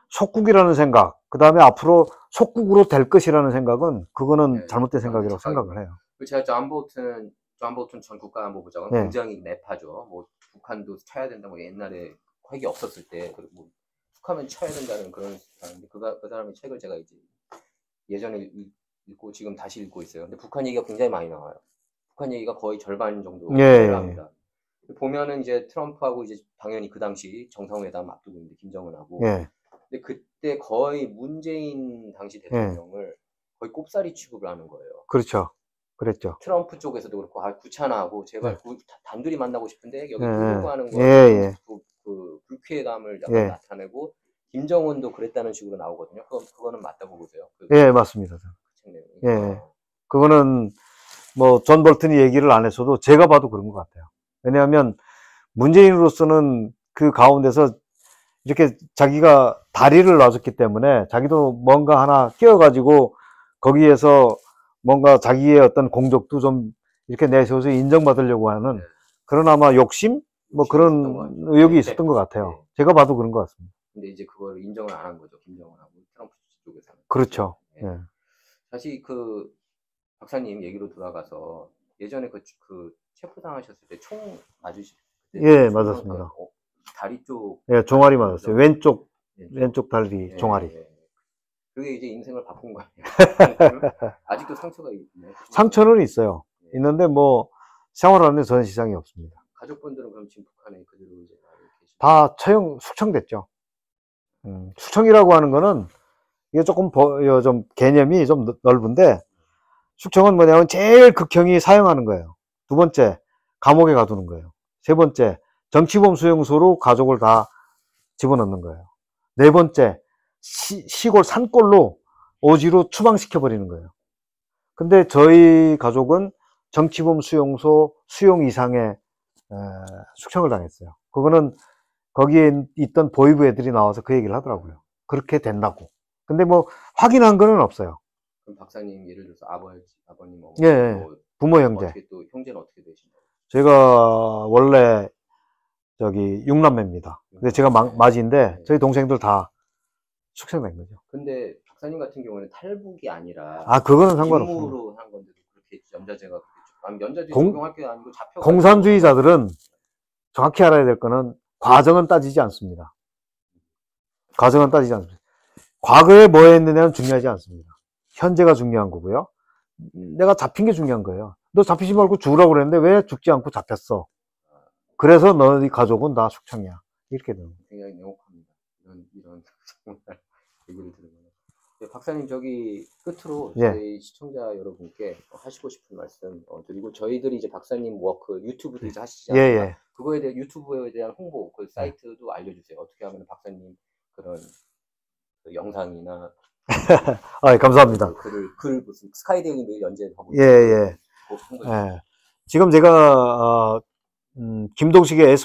Speaker 1: 속국이라는 생각, 그 다음에 앞으로 속국으로 될 것이라는 생각은, 그거는 잘못된 생각이라고 생각을 해요.
Speaker 2: 제가 존 볼튼 전 국가안보부장은 굉장히 내파죠. 뭐 북한도 쳐야 된다고 옛날에 핵이 없었을 때, 그리고 북한은 쳐야 된다는 그런 사람인데, 그 사람의 책을 제가 이제 예전에 읽고 지금 다시 읽고 있어요. 근데 북한 얘기가 굉장히 많이 나와요. 북한 얘기가 거의 절반 정도 합니다. 보면은 이제 트럼프하고 이제 당연히 그 당시 정상회담 앞두고 있는데, 김정은하고. 근데 그때 거의 문재인 당시 대통령을 거의 꼽사리 취급을 하는 거예요.
Speaker 1: 그렇죠. 그랬죠.
Speaker 2: 트럼프 쪽에서도 그렇고, 귀찮아하고 제발 단둘이 만나고 싶은데 여기 끌고 가는 거예요. 불쾌감을 약간 나타내고, 김정은도 그랬다는 식으로 나오거든요. 그거는 맞다고 보세요?
Speaker 1: 맞습니다. 그거는 뭐 존 볼튼이 얘기를 안 했어도 제가 봐도 그런 것 같아요. 왜냐하면 문재인으로서는 그 가운데서 이렇게 자기가 다리를 놔줬기 때문에 자기도 뭔가 하나 끼워가지고 거기에서 뭔가 자기의 어떤 공적도 좀 이렇게 내세워서 인정받으려고 하는 그런 아마 욕심? 뭐 그런 의욕이 있었던 것 같아요. 제가 봐도 그런 것 같습니다.
Speaker 2: 근데 이제 그걸 인정을 안 한 거죠. 김정은하고 트럼프 쪽에서는.
Speaker 1: 그렇죠.
Speaker 2: 다시 박사님 얘기로 돌아가서, 예전에 체포당하셨을 때 총 맞으실 때.
Speaker 1: 맞았습니다.
Speaker 2: 다리 쪽.
Speaker 1: 종아리 맞았어요. 왼쪽 다리 종아리.
Speaker 2: 그게 이제 인생을 바꾼 거 아니에요? 아직도 상처가 있나요?
Speaker 1: 상처는 있어요. 있는데 뭐 생활하는 전 시장이 없습니다.
Speaker 2: 가족분들은 그럼 지금 북한에 그대로 이제 계시고.
Speaker 1: 다 숙청됐죠. 숙청이라고 하는 거는 이게 조금 좀 개념이 좀 넓은데, 숙청은 뭐냐면 제일 극형이 사형하는 거예요. 두 번째, 감옥에 가두는 거예요. 세 번째, 정치범 수용소로 가족을 다 집어넣는 거예요. 네 번째, 시골 산골로 오지로 추방시켜버리는 거예요. 근데 저희 가족은 정치범 수용소 수용 이상의 숙청을 당했어요. 그거는 거기에 있던 보위부 애들이 나와서 그 얘기를 하더라고요. 그렇게 된다고. 근데 뭐 확인한 거는 없어요.
Speaker 2: 그럼 박사님 예를 들어서 아버님, 어머니,
Speaker 1: 예, 부모 형제.
Speaker 2: 어떻게 또 형제는 어떻게 되신가요?
Speaker 1: 제가 원래 저기 6남매입니다. 근데 제가 맞이인데 저희 동생들 다 숙청된 거죠.
Speaker 2: 근데 박사님 같은 경우는 탈북이 아니라
Speaker 1: 그거는 상관없어요.
Speaker 2: 임무로 한 건데도 그렇게 연좌제가 그렇겠죠. 연좌제 적용할 게 아니고 잡혀.
Speaker 1: 공산주의자들은 정확히 알아야 될 거는 과정은 따지지 않습니다. 과정은 따지지 않습니다. 과거에 뭐 했느냐는 중요하지 않습니다. 현재가 중요한 거고요. 내가 잡힌 게 중요한 거예요. 너 잡히지 말고 죽으라고 그랬는데 왜 죽지 않고 잡혔어? 그래서 너희 가족은 다 숙청이야. 이렇게 되는 거예요.
Speaker 2: 굉장히 냉혹합니다. 이런 정말 얘기를 들으면. 네, 박사님 저기 끝으로 저희 시청자 여러분께 하시고 싶은 말씀 드리고, 저희들이 이제 박사님 워크 유튜브도 이제 하시지 않습니까? 그거에 대해 유튜브에 대한 홍보, 그 사이트도 알려주세요. 어떻게 하면 박사님 그런 그 영상이나
Speaker 1: 감사합니다.
Speaker 2: 글 무슨 스카이데일리 연재하고.
Speaker 1: 지금 제가 김동식의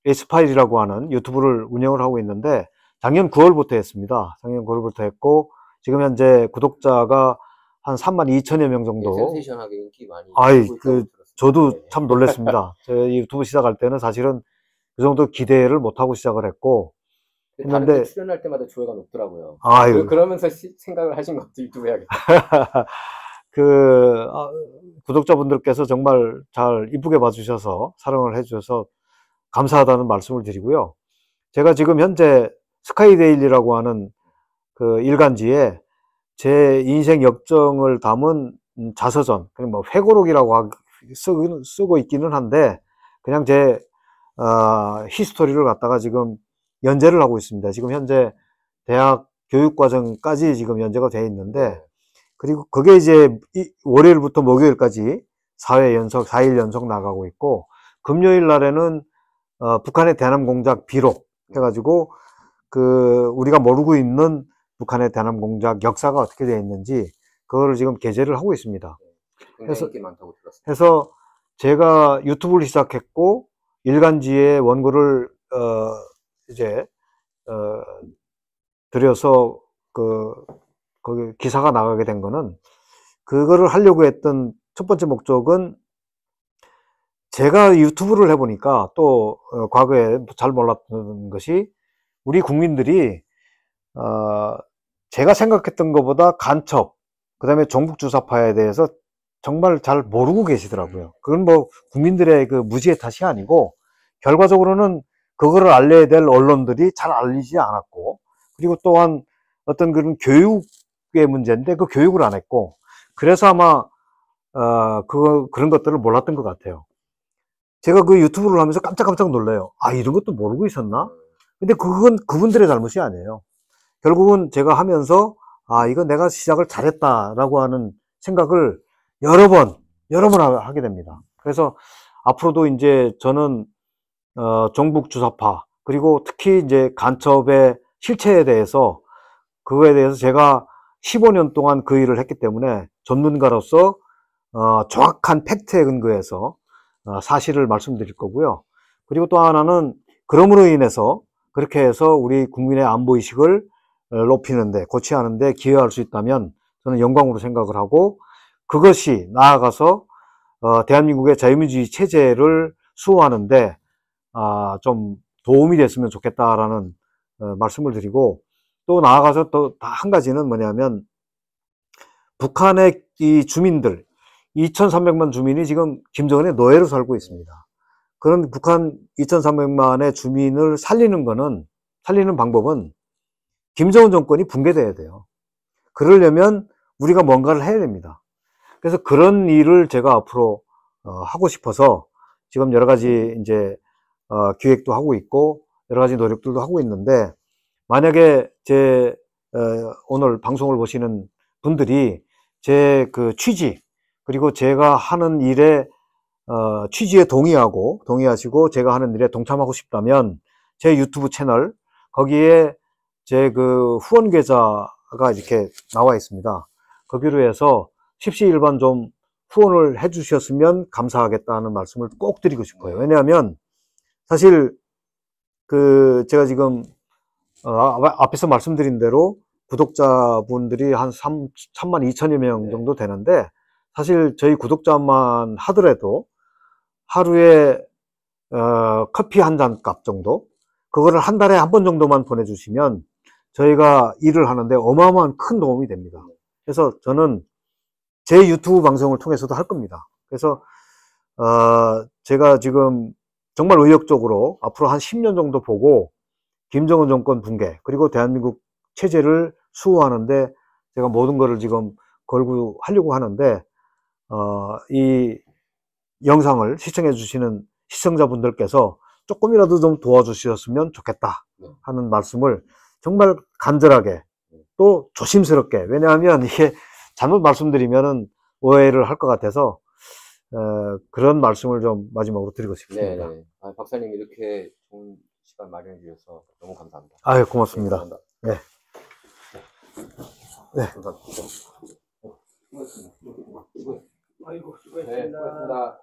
Speaker 1: 에스파일이라고 하는 유튜브를 운영을 하고 있는데, 작년 9월부터 했습니다. 작년 9월부터 했고, 지금 현재 구독자가 한 32,000여 명 정도.
Speaker 2: 센세이션하게 인기 많이.
Speaker 1: 저도 참 놀랐습니다. 제 유튜브 시작할 때는 사실은 그 정도 기대를 못하고 시작을 했고,
Speaker 2: 했는데 출연할 때마다 조회가 높더라고요. 그러면서 생각을 하신 것 같아요. 유튜브 해야겠다.
Speaker 1: 구독자분들께서 정말 잘 이쁘게 봐주셔서 사랑을 해주셔서 감사하다는 말씀을 드리고요. 제가 지금 현재 스카이데일리라고 하는 그 일간지에 제 인생 역정을 담은 자서전, 그냥 뭐 회고록이라고 쓰고 있기는 한데, 그냥 제 히스토리를 갖다가 지금 연재를 하고 있습니다. 지금 현재 대학 교육과정까지 지금 연재가 되어 있는데, 그리고 그게 이제 월요일부터 목요일까지 4일 연속 나가고 있고, 금요일 날에는 북한의 대남 공작 비록 해가지고 우리가 모르고 있는 북한의 대남 공작 역사가 어떻게 되어 있는지 그거를 지금 게재를 하고 있습니다. 그래서 제가 유튜브를 시작했고 일간지에 원고를 이제 들여서 거기 기사가 나가게 된 거는, 그거를 하려고 했던 첫 번째 목적은, 제가 유튜브를 해보니까 또 과거에 잘 몰랐던 것이, 우리 국민들이 제가 생각했던 것보다 간첩, 그 다음에 종북주사파에 대해서 정말 잘 모르고 계시더라고요. 그건 뭐 국민들의 그 무지의 탓이 아니고, 결과적으로는 그거를 알려야 될 언론들이 잘 알리지 않았고, 그리고 또한 어떤 그런 교육의 문제인데 그 교육을 안 했고, 그래서 아마 그런 것들을 몰랐던 것 같아요. 제가 그 유튜브를 하면서 깜짝깜짝 놀라요. 이런 것도 모르고 있었나? 근데 그건 그분들의 잘못이 아니에요. 결국은 제가 하면서 이거 내가 시작을 잘했다라고 하는 생각을 여러 번 하게 됩니다. 그래서 앞으로도 이제 저는 종북주사파, 그리고 특히 이제 간첩의 실체에 대해서, 그거에 대해서 제가 15년 동안 그 일을 했기 때문에 전문가로서 정확한 팩트에 근거해서 사실을 말씀드릴 거고요. 그리고 또 하나는, 그럼으로 인해서 그렇게 해서 우리 국민의 안보의식을 높이는데, 고취하는데 기여할 수 있다면 저는 영광으로 생각을 하고, 그것이 나아가서 대한민국의 자유민주주의 체제를 수호하는데 좀 도움이 됐으면 좋겠다라는 말씀을 드리고, 또 나아가서 또 한 가지는 뭐냐면, 북한의 이 주민들 2300만 주민이 지금 김정은의 노예로 살고 있습니다. 그런 북한 2300만의 주민을 살리는 방법은 김정은 정권이 붕괴돼야 돼요. 그러려면 우리가 뭔가를 해야 됩니다. 그래서 그런 일을 제가 앞으로 하고 싶어서 지금 여러 가지 이제 기획도 하고 있고 여러 가지 노력들도 하고 있는데, 만약에 오늘 방송을 보시는 분들이 제 그 취지, 그리고 제가 하는 일에 취지에 동의하시고 제가 하는 일에 동참하고 싶다면 제 유튜브 채널 거기에 제 그 후원 계좌가 이렇게 나와 있습니다. 거기로 해서 십시일반 좀 후원을 해 주셨으면 감사하겠다는 말씀을 꼭 드리고 싶어요. 왜냐하면 사실 그 제가 지금 앞에서 말씀드린 대로 구독자분들이 한 3만 2천여 명 정도 되는데, 사실 저희 구독자만 하더라도 하루에 커피 한 잔 값 정도, 그거를 한 달에 한 번 정도만 보내주시면 저희가 일을 하는데 어마어마한 큰 도움이 됩니다. 그래서 저는 제 유튜브 방송을 통해서도 할 겁니다. 그래서 제가 지금 정말 의욕적으로 앞으로 한 10년 정도 보고 김정은 정권 붕괴, 그리고 대한민국 체제를 수호하는데 제가 모든 거를 지금 걸고 하려고 하는데, 이 영상을 시청해 주시는 시청자분들께서 조금이라도 좀 도와주셨으면 좋겠다 하는 말씀을 정말 간절하게, 또 조심스럽게, 왜냐하면 이게 잘못 말씀드리면은 오해를 할 것 같아서 그런 말씀을 좀 마지막으로 드리고 싶습니다.
Speaker 2: 네네. 박사님 이렇게 좋은 시간 마련해 주셔서 너무 감사합니다.
Speaker 1: 아유, 고맙습니다.
Speaker 2: 감사합니다.
Speaker 1: 네. 네.
Speaker 2: 감사합니다.
Speaker 3: 아이고,
Speaker 2: 네, 수고하셨습니다.